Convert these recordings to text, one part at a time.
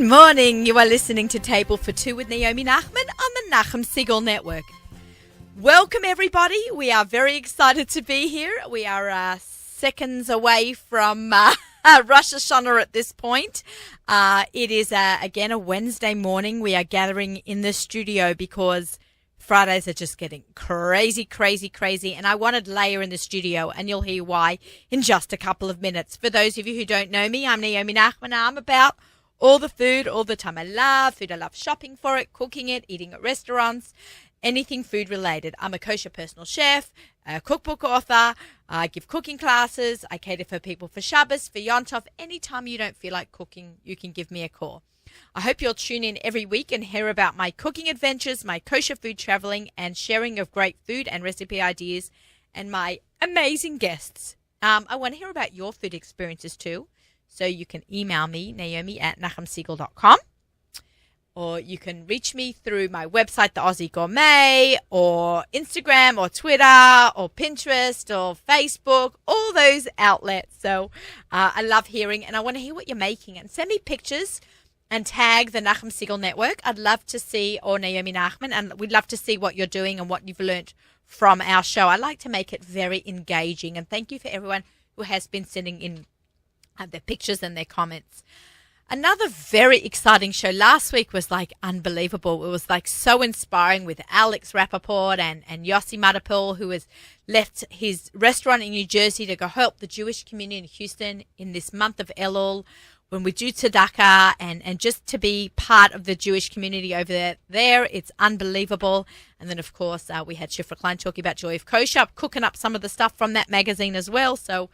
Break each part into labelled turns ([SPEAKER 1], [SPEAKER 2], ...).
[SPEAKER 1] morning. You are listening to Table for Two with Naomi Nachman on the Nachum Segal Network. Welcome, everybody. We are very excited to be here. We are seconds away from Rosh Hashanah at this point. It is, again, a Wednesday morning. We are gathering in the studio because Fridays are just getting crazy. And I wanted Leah in the studio, and you'll hear why in just a couple of minutes. For those of you who don't know me, I'm Naomi Nachman. I'm about all the food, all the time. I love food. I love shopping for it, cooking it, eating at restaurants, anything food related. I'm a kosher personal chef, a cookbook author. I give cooking classes. I cater for people for Shabbos, for Yom Tov. Anytime you don't feel like cooking, you can give me a call. I hope you'll tune in every week and hear about my cooking adventures, my kosher food traveling, and sharing of great food and recipe ideas, and my amazing guests. I want to hear about your food experiences too. So you can email me, naomi@nachumsegal.com, or you can reach me through my website, The Aussie Gourmet, or Instagram, or Twitter, or Pinterest, or Facebook, all those outlets. So I love hearing, and I want to hear what you're making. And send me pictures and tag the Nachum Segal Network. I'd love to see, or Naomi Nachman, and we'd love to see what you're doing and what you've learned from our show. I like to make it very engaging, and thank you for everyone who has been sending in their pictures and their comments. Another very exciting show last week was like unbelievable. It was like so inspiring with Alex Rappaport and Yossi Matapul, who has left his restaurant in New Jersey to go help the Jewish community in Houston in this month of Elul, when we do tzedakah, and just to be part of the Jewish community over there. It's unbelievable. And then, of course, we had Shifra Klein talking about Joy of Kosher, cooking up some of the stuff from that magazine as well. So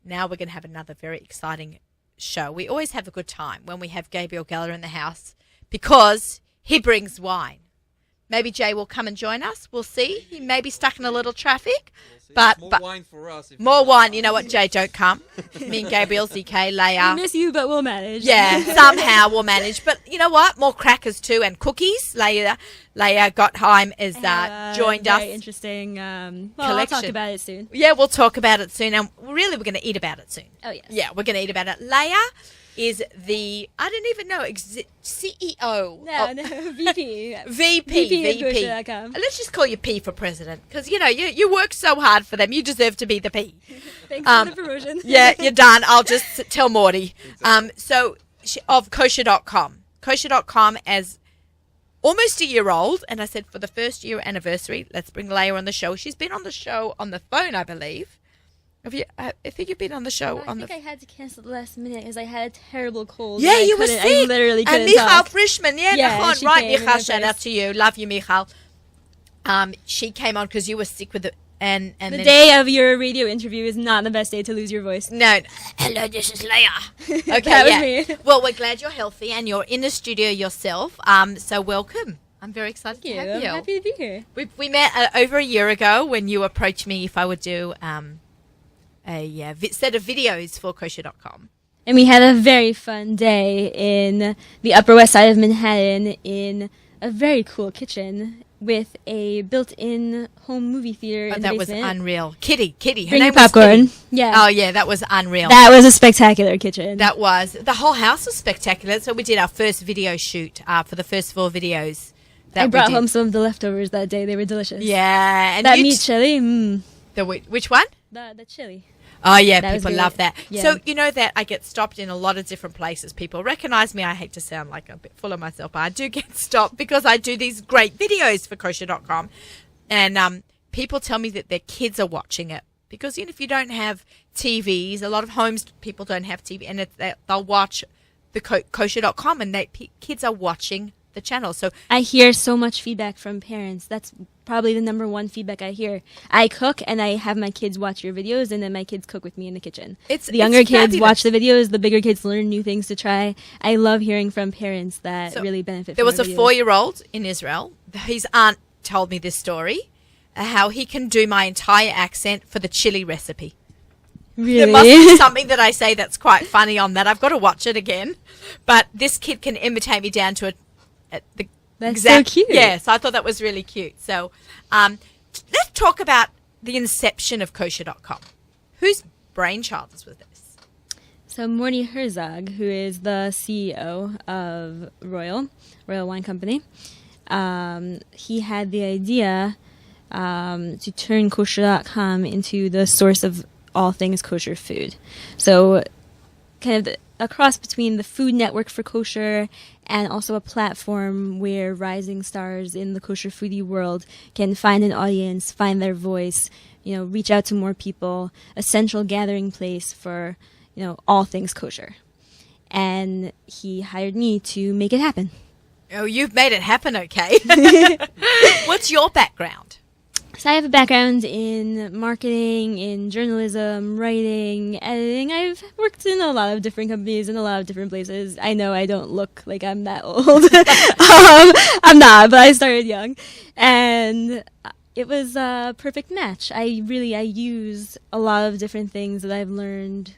[SPEAKER 1] now we're going to have another very exciting show. We always have a good time when we have Gabriel Geller in the house because he brings wine. Maybe Jay will come and join us. We'll see. He may be stuck in a little traffic. But
[SPEAKER 2] more wine for us.
[SPEAKER 1] More wine. You know what, Jay? Don't come. Me and Gabriel, ZK, Leah.
[SPEAKER 3] We miss you, but we'll manage.
[SPEAKER 1] Yeah, somehow we'll manage. But you know what? More crackers too, and cookies. Leah Gottheim is joined us.
[SPEAKER 3] Very interesting.
[SPEAKER 1] Collection.
[SPEAKER 3] I'll talk about it soon.
[SPEAKER 1] Yeah, we'll talk about it soon, and really, we're going to eat about it soon.
[SPEAKER 3] Oh yes.
[SPEAKER 1] Yeah, we're going to eat about it. Leah is the, I don't even know, CEO.
[SPEAKER 3] No, VP.
[SPEAKER 1] VP. Let's just call you P for president, because, you know, you work so hard for them. You deserve to be the P.
[SPEAKER 3] Thanks for the promotion.
[SPEAKER 1] Yeah, you're done. I'll just tell Morty. So, of kosher.com. Kosher.com as almost a year old, and I said for the first year anniversary, let's bring Leah on the show. She's been on the show on the phone, I believe. Have you? I think you've been on the show.
[SPEAKER 3] I think I had to cancel the last minute because I had a terrible cold.
[SPEAKER 1] Yeah, you were sick.
[SPEAKER 3] I literally couldn't
[SPEAKER 1] And Michal
[SPEAKER 3] talk.
[SPEAKER 1] Frischman,
[SPEAKER 3] Yeah, she
[SPEAKER 1] right,
[SPEAKER 3] came
[SPEAKER 1] Michal,
[SPEAKER 3] in
[SPEAKER 1] shout
[SPEAKER 3] my
[SPEAKER 1] out
[SPEAKER 3] place.
[SPEAKER 1] to you. Love you, Michal. She came on because you were sick with it, and
[SPEAKER 3] The
[SPEAKER 1] then
[SPEAKER 3] day of your radio interview is not the best day to lose your voice.
[SPEAKER 1] No, hello, this is Leah. Okay,
[SPEAKER 3] That was
[SPEAKER 1] yeah.
[SPEAKER 3] me.
[SPEAKER 1] Well, we're glad you're healthy and you're in the studio yourself. So welcome. I'm very excited
[SPEAKER 3] Thank
[SPEAKER 1] to
[SPEAKER 3] you.
[SPEAKER 1] have
[SPEAKER 3] I'm
[SPEAKER 1] you.
[SPEAKER 3] happy to be here.
[SPEAKER 1] We met over a year ago when you approached me if I would do a set of videos for kosher.com.
[SPEAKER 3] And we had a very fun day in the Upper West Side of Manhattan in a very cool kitchen with a built-in home movie theater in the
[SPEAKER 1] That was
[SPEAKER 3] basement.
[SPEAKER 1] unreal. Kitty. Her
[SPEAKER 3] Bring
[SPEAKER 1] name
[SPEAKER 3] your
[SPEAKER 1] was
[SPEAKER 3] popcorn.
[SPEAKER 1] Kitty.
[SPEAKER 3] Yeah.
[SPEAKER 1] Oh, yeah, that was unreal.
[SPEAKER 3] That was a spectacular kitchen.
[SPEAKER 1] That was. The whole house was spectacular. So we did our first video shoot for the first 4 videos.
[SPEAKER 3] I brought home some of the leftovers that day. They were delicious.
[SPEAKER 1] Yeah. And
[SPEAKER 3] That meat chili,
[SPEAKER 1] Which one?
[SPEAKER 3] the chili.
[SPEAKER 1] Oh, yeah,
[SPEAKER 3] That was
[SPEAKER 1] people
[SPEAKER 3] great.
[SPEAKER 1] love that.
[SPEAKER 3] Yeah.
[SPEAKER 1] So, you know that I get stopped in a lot of different places. People recognize me. I hate to sound like a bit full of myself, but I do get stopped because I do these great videos for kosher.com. And people tell me that their kids are watching it. Because, you know, if you don't have TVs, a lot of homes, people don't have TV, and they'll watch the kosher.com, and kids are watching the channel. So
[SPEAKER 3] I hear so much feedback from parents. That's probably the number one feedback I hear. I cook and I have my kids watch your videos, and then my kids cook with me in the kitchen. The younger kids watch the videos, the bigger kids learn new things to try. I love hearing from parents that really benefit
[SPEAKER 1] There
[SPEAKER 3] from
[SPEAKER 1] was a
[SPEAKER 3] our videos.
[SPEAKER 1] 4-year-old in Israel. His aunt told me this story, how he can do my entire accent for the chili recipe.
[SPEAKER 3] Really?
[SPEAKER 1] There must be something that I say that's quite funny on that. I've got to watch it again. But this kid can imitate me down to the
[SPEAKER 3] That's
[SPEAKER 1] exact,
[SPEAKER 3] so cute.
[SPEAKER 1] Yeah, so I thought that was really cute. So let's talk about the inception of kosher.com. Whose brainchild was this?
[SPEAKER 3] So Morty Herzog, who is the CEO of Royal Wine Company, he had the idea to turn kosher.com into the source of all things kosher food. So kind of a cross between the Food Network for Kosher and also a platform where rising stars in the kosher foodie world can find an audience, find their voice, reach out to more people, a central gathering place for, all things kosher. And he hired me to make it happen.
[SPEAKER 1] Oh, you've made it happen, okay. What's your background?
[SPEAKER 3] So I have a background in marketing, in journalism, writing, editing. I've worked in a lot of different companies in a lot of different places. I know I don't look like I'm that old. I'm not, but I started young. And it was a perfect match. I use a lot of different things that I've learned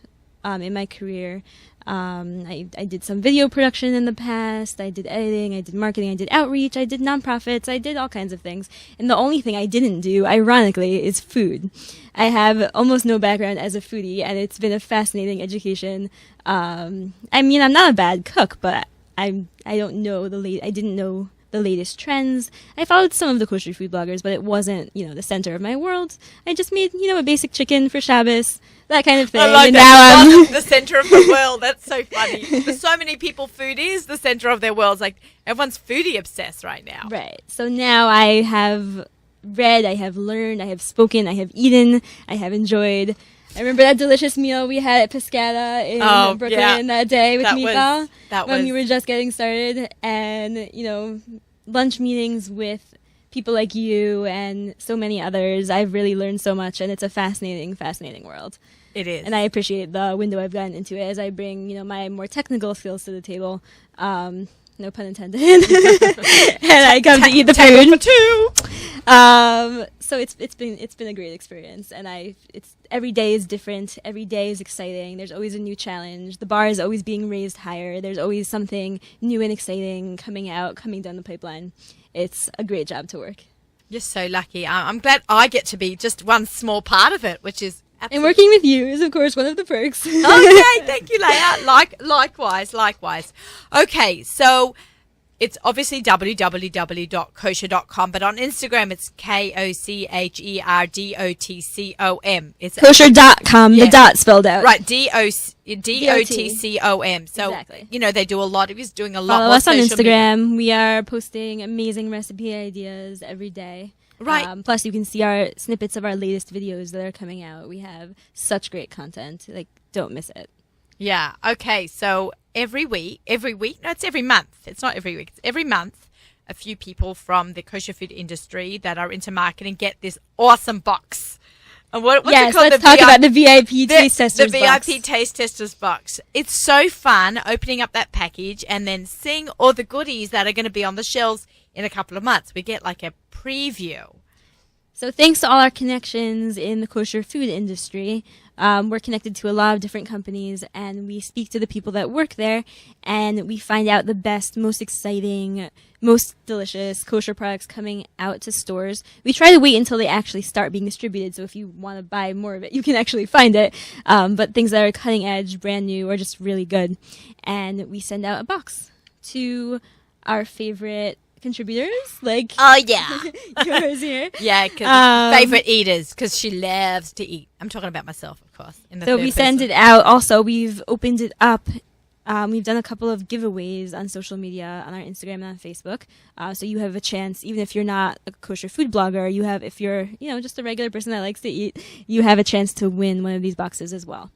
[SPEAKER 3] in my career. I did some video production in the past, I did editing, I did marketing, I did outreach, I did nonprofits, I did all kinds of things. And the only thing I didn't do, ironically, is food. I have almost no background as a foodie, and it's been a fascinating education. I'm not a bad cook, but I didn't know the latest trends. I followed some of the kosher food bloggers, but it wasn't, the center of my world. I just made, a basic chicken for Shabbos, that kind of thing.
[SPEAKER 1] I like
[SPEAKER 3] and
[SPEAKER 1] that.
[SPEAKER 3] now
[SPEAKER 1] I'm the center of the world. That's so funny. For so many people, food is the center of their world. It's like everyone's foodie obsessed right now.
[SPEAKER 3] Right. So now I have read, I have learned, I have spoken, I have eaten, I have enjoyed. I remember that delicious meal we had at Pescata in Brooklyn that day with Michal when we were just getting started, and lunch meetings with people like you and so many others. I've really learned so much, and it's a fascinating, fascinating world.
[SPEAKER 1] It is.
[SPEAKER 3] And I appreciate the window I've gotten into it as I bring, my more technical skills to the table. No pun intended. And I come to eat the food.
[SPEAKER 1] For two.
[SPEAKER 3] So it's been a great experience, and every day is different. Every day is exciting. There's always a new challenge. The bar is always being raised higher. There's always something new and exciting coming down the pipeline. It's a great job to work.
[SPEAKER 1] You're so lucky. I'm glad I get to be just one small part of it, which is absolutely.
[SPEAKER 3] And working with you is, of course, one of the perks.
[SPEAKER 1] Okay, thank you, Leah. Likewise. Okay, so it's obviously www.kosher.com, but on Instagram it's KOCHERDOTCOM. It's
[SPEAKER 3] kosher.com, the dot spelled out.
[SPEAKER 1] Right, DOTCOM. So,
[SPEAKER 3] exactly.
[SPEAKER 1] They do a lot. He's doing a lot
[SPEAKER 3] Follow
[SPEAKER 1] more
[SPEAKER 3] us on
[SPEAKER 1] social
[SPEAKER 3] Instagram.
[SPEAKER 1] media.
[SPEAKER 3] We are posting amazing recipe ideas every day.
[SPEAKER 1] Right.
[SPEAKER 3] Plus, you can see our snippets of our latest videos that are coming out. We have such great content. Don't miss it.
[SPEAKER 1] Yeah. Okay. So every week, no, it's every month. It's not every week. It's every month. A few people from the kosher food industry that are into marketing get this awesome box. And what's it called?
[SPEAKER 3] Let's talk about the VIP Taste Testers box.
[SPEAKER 1] The VIP Taste Testers box. It's so fun opening up that package and then seeing all the goodies that are going to be on the shelves in a couple of months. We get like a preview.
[SPEAKER 3] So thanks to all our connections in the kosher food industry, we're connected to a lot of different companies, and we speak to the people that work there, and we find out the best, most exciting, most delicious kosher products coming out to stores. We try to wait until they actually start being distributed, so if you want to buy more of it, you can actually find it. But things that are cutting edge, brand new, or just really good. And we send out a box to our favorite contributors,
[SPEAKER 1] oh yeah,
[SPEAKER 3] yours here.
[SPEAKER 1] Yeah, because favorite eaters, because she loves to eat. I'm talking about myself, of course.
[SPEAKER 3] So we send it out. Also, we've opened it up. We've done a couple of giveaways on social media, on our Instagram and on Facebook. So you have a chance, even if you're not a kosher food blogger, if you're just a regular person that likes to eat, you have a chance to win one of these boxes as well.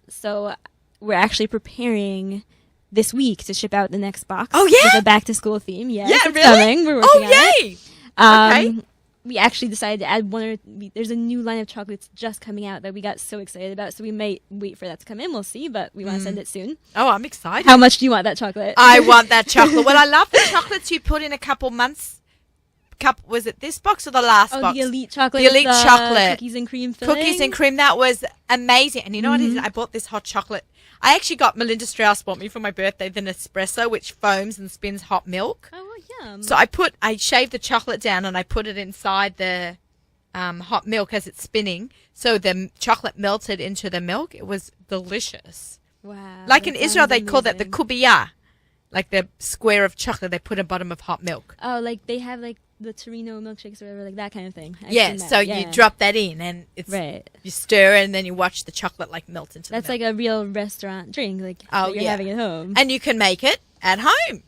[SPEAKER 3] So we're actually preparing this week to ship out the next box.
[SPEAKER 1] Oh, yeah?
[SPEAKER 3] With a back to school theme. Yes,
[SPEAKER 1] yeah,
[SPEAKER 3] it's
[SPEAKER 1] really?
[SPEAKER 3] coming. We're working on
[SPEAKER 1] yay!
[SPEAKER 3] it.
[SPEAKER 1] Okay.
[SPEAKER 3] We actually decided to add there's a new line of chocolates just coming out that we got so excited about, so we might wait for that to come in. We'll see, but we want to send it soon.
[SPEAKER 1] Oh, I'm excited.
[SPEAKER 3] How much do you want that chocolate?
[SPEAKER 1] I want that chocolate. Well, I love the chocolates you put in a couple months. Was it this box or the last box?
[SPEAKER 3] The elite chocolate.
[SPEAKER 1] The elite chocolate.
[SPEAKER 3] Cookies and cream filling.
[SPEAKER 1] Cookies and cream. That was amazing. And you know what it is? I bought this hot chocolate. I actually got Melinda Strauss bought me for my birthday the Nespresso, which foams and spins hot milk.
[SPEAKER 3] Oh, yum.
[SPEAKER 1] So I shaved the chocolate down and I put it inside the hot milk as it's spinning, so the chocolate melted into the milk. It was delicious.
[SPEAKER 3] Wow.
[SPEAKER 1] Like in Israel, they call that the kubiya, like the square of chocolate they put in bottom of hot milk.
[SPEAKER 3] Oh, like they have like the Torino milkshakes or whatever, like that kind of thing.
[SPEAKER 1] So you drop that in and it's you stir and then you watch the chocolate like melt into
[SPEAKER 3] That's
[SPEAKER 1] the milk.
[SPEAKER 3] like a real restaurant drink, like that you're having at home.
[SPEAKER 1] And you can make it at home.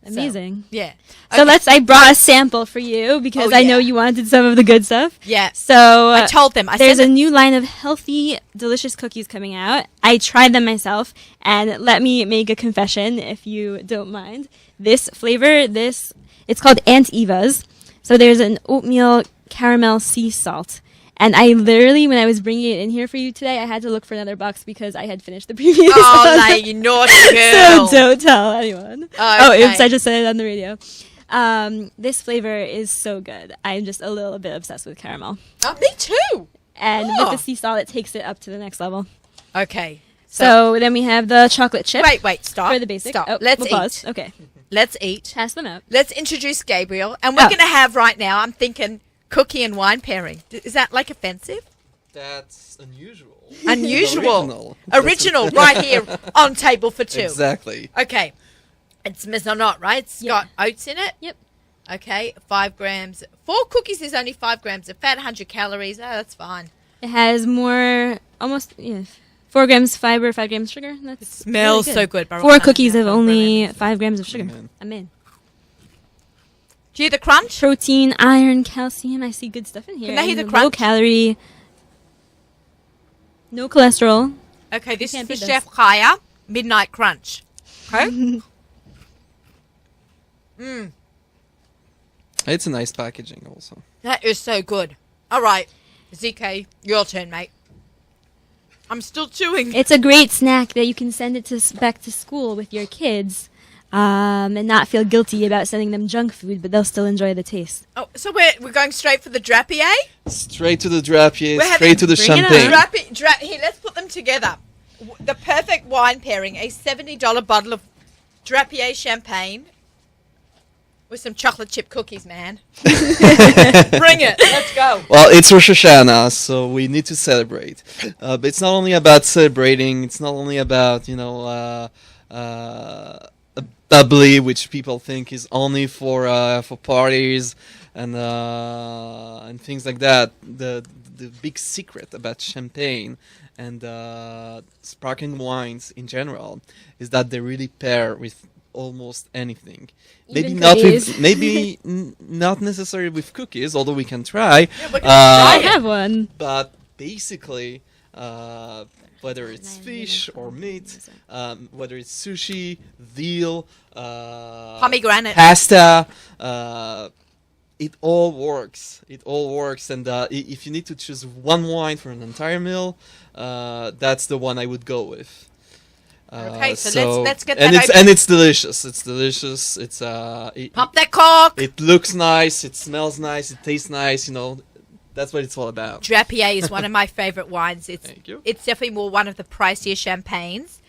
[SPEAKER 3] Amazing.
[SPEAKER 1] So,
[SPEAKER 3] I brought a sample for you because I know you wanted some of the good stuff.
[SPEAKER 1] Yeah.
[SPEAKER 3] So
[SPEAKER 1] I told them.
[SPEAKER 3] There's a new line of healthy, delicious cookies coming out. I tried them myself, and let me make a confession, if you don't mind. This flavor, it's called Aunt Eva's. So there's an oatmeal caramel sea salt. And I literally, when I was bringing it in here for you today, I had to look for another box because I had finished the previous one.
[SPEAKER 1] Oh, you naughty girl.
[SPEAKER 3] So don't tell anyone. Oh, oops, I just said it on the radio. This flavor is so good. I'm just a little bit obsessed with caramel.
[SPEAKER 1] Oh, me too.
[SPEAKER 3] And with the sea salt, it takes it up to the next level.
[SPEAKER 1] Okay.
[SPEAKER 3] So then we have the chocolate chip.
[SPEAKER 1] Wait, stop.
[SPEAKER 3] For the basic.
[SPEAKER 1] Stop.
[SPEAKER 3] Oh,
[SPEAKER 1] Let's
[SPEAKER 3] we'll
[SPEAKER 1] eat.
[SPEAKER 3] Pause. Okay.
[SPEAKER 1] Let's eat.
[SPEAKER 3] Pass them out.
[SPEAKER 1] Let's introduce Gabriel. And we're going to have right now, I'm thinking, cookie and wine pairing. Is that like offensive?
[SPEAKER 2] That's unusual.
[SPEAKER 1] Original right here on Table for Two.
[SPEAKER 2] Exactly.
[SPEAKER 1] Okay. It's maisonette, right? It's got oats in it.
[SPEAKER 3] Yep.
[SPEAKER 1] Okay. 5 grams. 4 cookies is only 5 grams of fat, 100 calories. Oh, that's fine.
[SPEAKER 3] It has almost 4 grams fiber, 5 grams sugar. It
[SPEAKER 1] smells so good.
[SPEAKER 3] 4 cookies of only 5 grams of sugar. I'm in.
[SPEAKER 1] Do you hear the crunch?
[SPEAKER 3] Protein, iron, calcium. I see good stuff in here.
[SPEAKER 1] Can I hear the
[SPEAKER 3] Low
[SPEAKER 1] crunch?
[SPEAKER 3] calorie. No cholesterol.
[SPEAKER 1] Okay, this is for Chef Chaya. Midnight Crunch. Okay?
[SPEAKER 2] It's a nice packaging also.
[SPEAKER 1] That is so good. All right. ZK, your turn, mate. I'm still chewing.
[SPEAKER 3] It's a great snack that you can send it back to school with your kids. And not feel guilty about sending them junk food, but they'll still enjoy the taste.
[SPEAKER 1] Oh, so we're going straight for the drapier?
[SPEAKER 2] Straight to the drapier, straight to the
[SPEAKER 3] bring it
[SPEAKER 2] champagne.
[SPEAKER 1] Here, let's put them together. The perfect wine pairing, a $70 bottle of drapier champagne with some chocolate chip cookies, man. Bring it. Let's go.
[SPEAKER 2] Well, it's Rosh Hashanah, so we need to celebrate. But it's not only about celebrating. It's not only about, bubbly, which people think is only for parties and things like that. The big secret about champagne and sparkling wines in general is that they really pair with almost anything.
[SPEAKER 3] Even
[SPEAKER 2] Maybe not necessarily with cookies, although we can try.
[SPEAKER 1] Yeah,
[SPEAKER 3] I have one.
[SPEAKER 2] But basically, whether it's fish or meat, whether it's sushi, veal,
[SPEAKER 1] pomegranate,
[SPEAKER 2] pasta, it all works. It all works. And if you need to choose one wine for an entire meal, that's the one I would go with.
[SPEAKER 1] Okay, so let's get that open.
[SPEAKER 2] And it's delicious. It's delicious. It's
[SPEAKER 1] pop that cork.
[SPEAKER 2] It looks nice. It smells nice. It tastes nice. That's what it's all about.
[SPEAKER 1] Drapier is one of my favorite wines.
[SPEAKER 2] Thank you.
[SPEAKER 1] It's definitely more one of the pricier champagnes.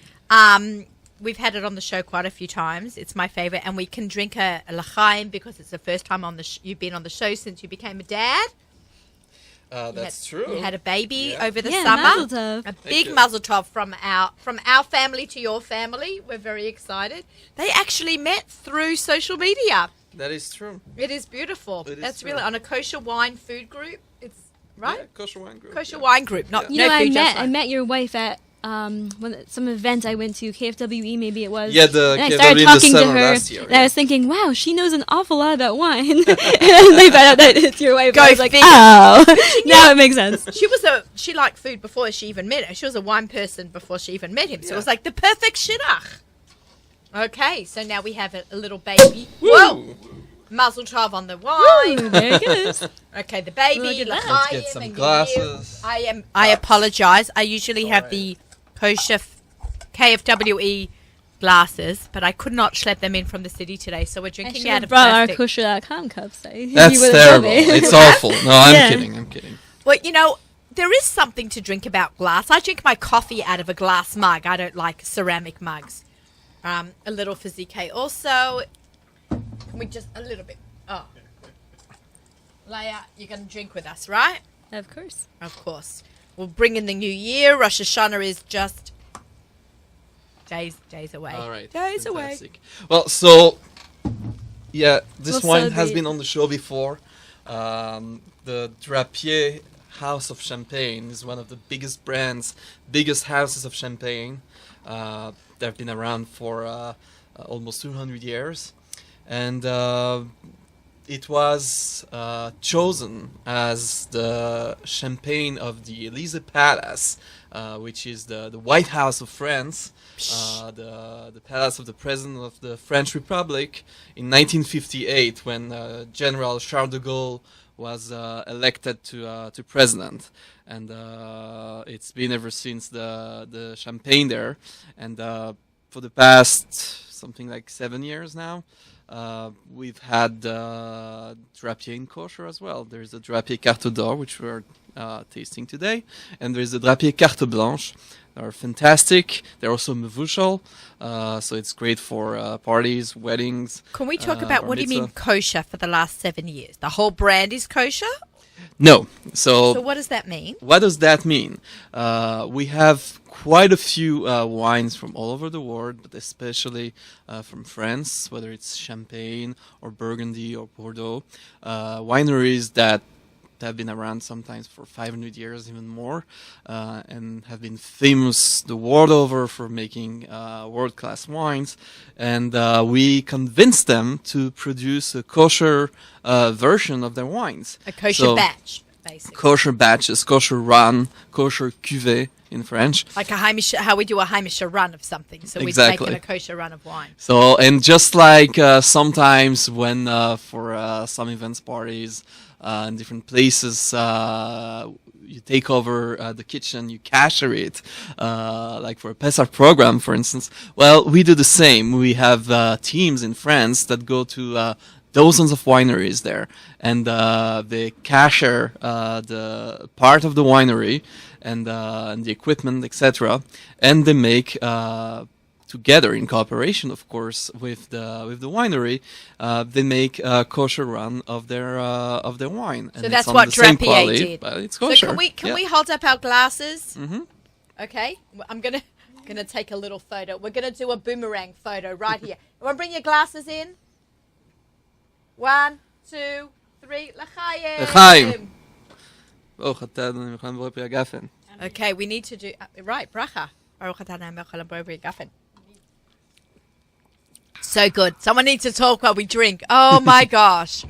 [SPEAKER 1] We've had it on the show quite a few times. It's my favorite, and we can drink a L'chaim because it's the first time on you've been on the show since you became a dad.
[SPEAKER 2] That's true.
[SPEAKER 1] You had a baby over the
[SPEAKER 3] Mazel
[SPEAKER 1] summer.
[SPEAKER 3] tov.
[SPEAKER 1] A big mazel tov from our family to your family. We're very excited. They actually met through social media.
[SPEAKER 2] That is true.
[SPEAKER 1] It is beautiful.
[SPEAKER 2] It is
[SPEAKER 1] That's
[SPEAKER 2] true.
[SPEAKER 1] really on a kosher wine food group. It's right.
[SPEAKER 2] Yeah, kosher wine group.
[SPEAKER 1] Kosher wine group, not
[SPEAKER 3] You
[SPEAKER 1] no
[SPEAKER 3] know,
[SPEAKER 1] food. just
[SPEAKER 3] I
[SPEAKER 1] wine.
[SPEAKER 3] met your wife at some event I went to, KFWE maybe it was.
[SPEAKER 2] Yeah, the
[SPEAKER 3] and I
[SPEAKER 2] KFWE
[SPEAKER 3] started
[SPEAKER 2] in the
[SPEAKER 3] talking to
[SPEAKER 2] summer
[SPEAKER 3] her,
[SPEAKER 2] last year,
[SPEAKER 3] and
[SPEAKER 2] yeah.
[SPEAKER 3] I was thinking, wow, she knows an awful lot about wine. And I found out that it's your wife.
[SPEAKER 1] Go
[SPEAKER 3] I was like,
[SPEAKER 1] figure.
[SPEAKER 3] oh, now it makes sense.
[SPEAKER 1] She liked food before she even met her. She was a wine person before she even met him. So it was like the perfect shidduch. Okay, so now we have a little baby. Whoa! Mazel tov on the wine.
[SPEAKER 3] Ooh, there it goes.
[SPEAKER 1] Okay, the baby.
[SPEAKER 3] Look at that.
[SPEAKER 1] l'chaim,
[SPEAKER 2] Let's get some
[SPEAKER 1] and
[SPEAKER 2] glasses.
[SPEAKER 1] I apologize. I usually have the kosher KFWE glasses, but I could not schlep them in from the city today, so we're
[SPEAKER 3] I
[SPEAKER 1] drinking
[SPEAKER 3] should
[SPEAKER 1] out
[SPEAKER 3] have
[SPEAKER 1] of
[SPEAKER 3] brought our
[SPEAKER 1] plastic.
[SPEAKER 3] kosher.com cups.
[SPEAKER 2] That's terrible. It's awful. No, I'm kidding.
[SPEAKER 1] Well, there is something to drink about glass. I drink my coffee out of a glass mug. I don't like ceramic mugs. A little for ZK also. Can we just a little bit? Oh. Leia, you're going to drink with us, right?
[SPEAKER 3] Of course.
[SPEAKER 1] Of course. We'll bring in the new year. Rosh Hashanah is just days away.
[SPEAKER 2] All right.
[SPEAKER 1] Days
[SPEAKER 2] Fantastic. Well, so yeah, this
[SPEAKER 3] We'll
[SPEAKER 2] wine has
[SPEAKER 3] celebrate.
[SPEAKER 2] been on the show before. The Drapier House of Champagne is one of the biggest brands, biggest houses of champagne. They've been around for almost 200 years, and it was chosen as the champagne of the Élysée Palace, which is the White House of France, the palace of the President of the French Republic, in 1958, when General Charles de Gaulle was elected to president, and it's been ever since the champagne there, and for the past something like 7 years now. We've had Drapier in kosher as well. There's a Drapier Carte d'Or, which we're tasting today, and there's a Drapier Carte Blanche. They're fantastic. They're also mevushal, so it's great for parties, weddings.
[SPEAKER 1] Can we talk about
[SPEAKER 2] bar
[SPEAKER 1] what do you mean
[SPEAKER 2] mitzvah.
[SPEAKER 1] kosher for the last 7 years? The whole brand is kosher?
[SPEAKER 2] No.
[SPEAKER 1] So what does that mean?
[SPEAKER 2] What does that mean? We have quite a few wines from all over the world, but especially from France, whether it's Champagne or Burgundy or Bordeaux. Wineries that have been around sometimes for 500 years, even more, and have been famous the world over for making world-class wines. And we convinced them to produce a kosher version of their wines.
[SPEAKER 1] A kosher
[SPEAKER 2] So,
[SPEAKER 1] batch, basically.
[SPEAKER 2] Kosher batches, kosher run, kosher cuvée in French.
[SPEAKER 1] Like how we do a Hamish run of something. So
[SPEAKER 2] Exactly.
[SPEAKER 1] we've taken a kosher run of wine.
[SPEAKER 2] So, and just like sometimes when for some events, parties, in different places, you take over the kitchen, you cashier it, like for a Pesach program, for instance. Well, we do the same. We have teams in France that go to dozens of wineries there, and they cashier the part of the winery and the equipment, etc., and they make together in cooperation, of course, with the winery, they make a kosher run of their wine.
[SPEAKER 1] So
[SPEAKER 2] And
[SPEAKER 1] that's
[SPEAKER 2] it's on
[SPEAKER 1] what
[SPEAKER 2] the same
[SPEAKER 1] Drapier
[SPEAKER 2] quality,
[SPEAKER 1] did.
[SPEAKER 2] but it's
[SPEAKER 1] So
[SPEAKER 2] kosher.
[SPEAKER 1] can
[SPEAKER 2] Yeah.
[SPEAKER 1] we hold up our glasses?
[SPEAKER 2] Mm-hmm.
[SPEAKER 1] Okay, I'm gonna take a little photo. We're gonna do a boomerang photo right here. You want to bring your glasses in? 1, 2, 3. L'chaim.
[SPEAKER 2] L'chaim. Baruch atah Adonai Melech haolam v'borei agafen.
[SPEAKER 1] Okay, we need to do right. Bracha. Baruch atah Adonai Melech haolam v'borei agafen. So good. Someone needs to talk while we drink. Oh my gosh,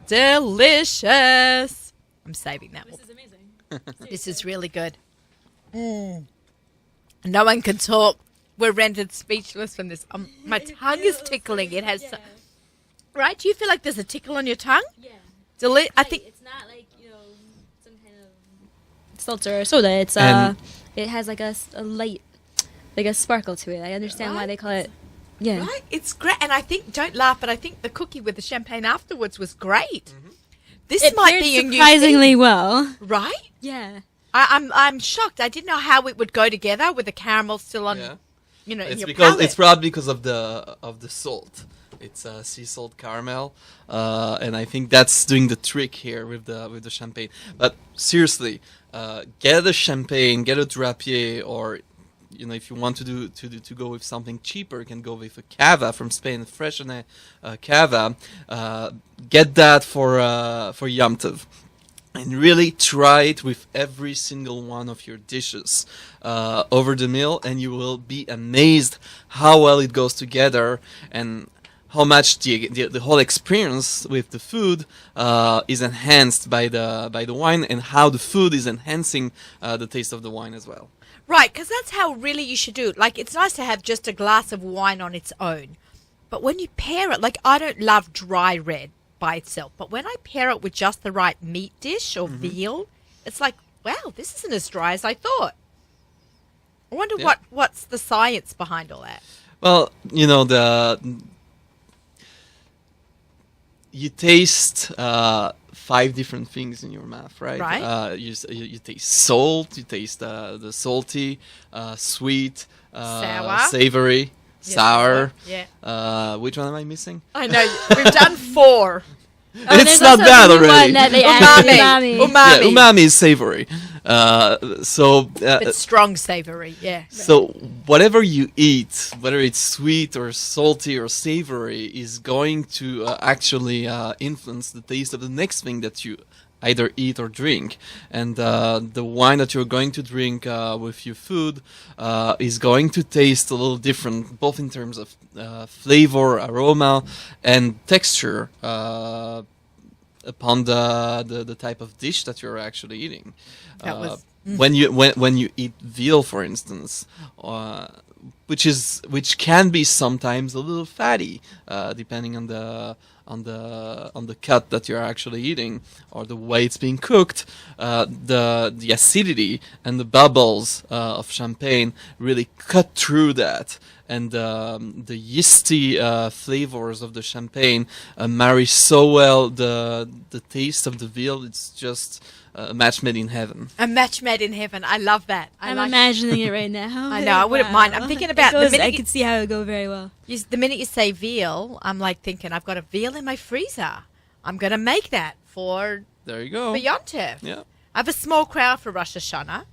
[SPEAKER 1] delicious! I'm saving that one.
[SPEAKER 3] This is amazing.
[SPEAKER 1] This is really good. No one can talk. We're rendered speechless from this. My tongue is tickling. It has. Right? Do you feel like there's a tickle on your tongue?
[SPEAKER 3] Yeah.
[SPEAKER 1] I think.
[SPEAKER 3] It's not like, some kind of seltzer or soda. It's
[SPEAKER 2] And-
[SPEAKER 3] it has like a light, like a sparkle to it. I understand why they call it. Yeah.
[SPEAKER 1] Right? It's great. And I think, don't laugh, but I think the cookie with the champagne afterwards was great. This
[SPEAKER 3] It
[SPEAKER 1] might
[SPEAKER 3] paired
[SPEAKER 1] be a new
[SPEAKER 3] surprisingly
[SPEAKER 1] thing.
[SPEAKER 3] well.
[SPEAKER 1] Right?
[SPEAKER 3] Yeah.
[SPEAKER 1] I'm shocked. I didn't know how it would go together with the caramel still on,
[SPEAKER 2] Yeah.
[SPEAKER 1] in
[SPEAKER 2] It's
[SPEAKER 1] your
[SPEAKER 2] because
[SPEAKER 1] palate.
[SPEAKER 2] it's probably because of the salt. It's sea salt caramel, and I think that's doing the trick here with the champagne. But seriously, get a champagne, get a Drapier, or if you want to go with something cheaper, you can go with a cava from Spain, Freixenet cava. Get that for Yom Tov. And really try it with every single one of your dishes over the meal, and you will be amazed how well it goes together and how much the whole experience with the food is enhanced by the wine, and how the food is enhancing the taste of the wine as well.
[SPEAKER 1] Right, because that's how really you should do it. Like, it's nice to have just a glass of wine on its own. But when you pair it, like, I don't love dry red by itself. But when I pair it with just the right meat dish or veal, it's like, wow, this isn't as dry as I thought. I wonder
[SPEAKER 2] Yeah.
[SPEAKER 1] what's the science behind all that.
[SPEAKER 2] Well, you taste 5 different things in your mouth, right?
[SPEAKER 1] Right.
[SPEAKER 2] You taste salt, you taste the salty, sweet,
[SPEAKER 1] Sour.
[SPEAKER 2] savory,
[SPEAKER 1] Yeah,
[SPEAKER 2] sour.
[SPEAKER 1] Yeah.
[SPEAKER 2] Which one am I missing?
[SPEAKER 1] I know. We've done 4.
[SPEAKER 2] It's not bad already.
[SPEAKER 3] That they add umami.
[SPEAKER 1] Umami.
[SPEAKER 2] Yeah, umami is savory.
[SPEAKER 1] It's strong savory, yeah.
[SPEAKER 2] So whatever you eat, whether it's sweet or salty or savory, is going to actually influence the taste of the next thing that you either eat or drink. And the wine that you're going to drink with your food is going to taste a little different, both in terms of flavor, aroma, and texture upon the type of dish that you're actually eating. When you eat veal, for instance, which can be sometimes a little fatty, depending on the cut that you're actually eating or the way it's being cooked, the acidity and the bubbles of champagne really cut through that, and the yeasty flavors of the champagne marry so well the taste of the veal. It's just a match made in heaven.
[SPEAKER 1] A match made in heaven. I love that.
[SPEAKER 3] I'm imagining it right now.
[SPEAKER 1] I know. I wouldn't mind. I'm thinking about the minute
[SPEAKER 3] I could see how it would go very well.
[SPEAKER 1] The minute you say veal, I'm like thinking, I've got a veal in my freezer. I'm going to make that for
[SPEAKER 2] There you go.
[SPEAKER 1] Yom Tov.
[SPEAKER 2] Yeah.
[SPEAKER 1] I have a small crowd for Rosh Hashanah.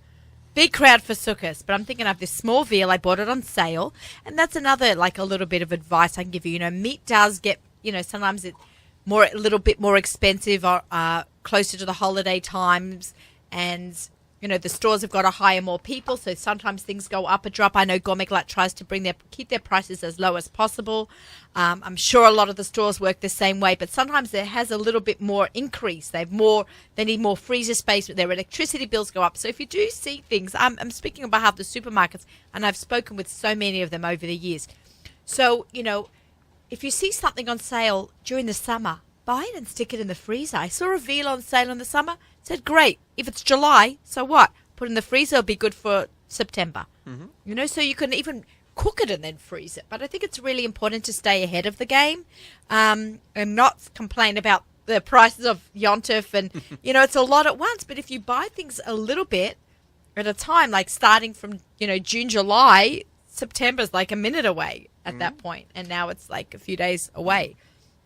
[SPEAKER 1] Big crowd for Sukkot, but I'm thinking I have this small veal. I bought it on sale. And that's another, like, a little bit of advice I can give you. You know, meat does get, sometimes it's a little bit more expensive or closer to the holiday times. And, the stores have got to hire more people, so sometimes things go up a drop. I know Gourmet Glatt tries to keep their prices as low as possible. I'm sure a lot of the stores work the same way, but sometimes there has a little bit more increase. They need more freezer space, but their electricity bills go up. So if you do see things, I'm speaking on behalf of the supermarkets, and I've spoken with so many of them over the years. So, if you see something on sale during the summer, buy it and stick it in the freezer. I saw a veal on sale in the summer. Said, great. If it's July, so what? Put it in the freezer. It'll be good for September. Mm-hmm. So you can even cook it and then freeze it. But I think it's really important to stay ahead of the game and not complain about the prices of Yom Tov. And, it's a lot at once. But if you buy things a little bit at a time, like starting from, June, July, September's like a minute away at that point. And now it's like a few days away.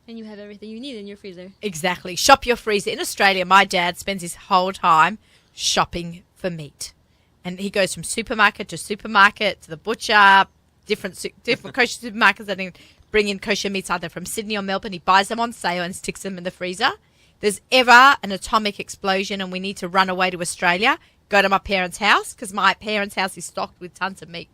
[SPEAKER 3] And you have everything you need in your freezer.
[SPEAKER 1] Exactly. Shop your freezer. In Australia, my dad spends his whole time shopping for meat. And he goes from supermarket to the butcher, different kosher supermarkets that bring in kosher meats either from Sydney or Melbourne. He buys them on sale and sticks them in the freezer. There's ever an atomic explosion and we need to run away to Australia, go to my parents' house, because my parents' house is stocked with tons of meat.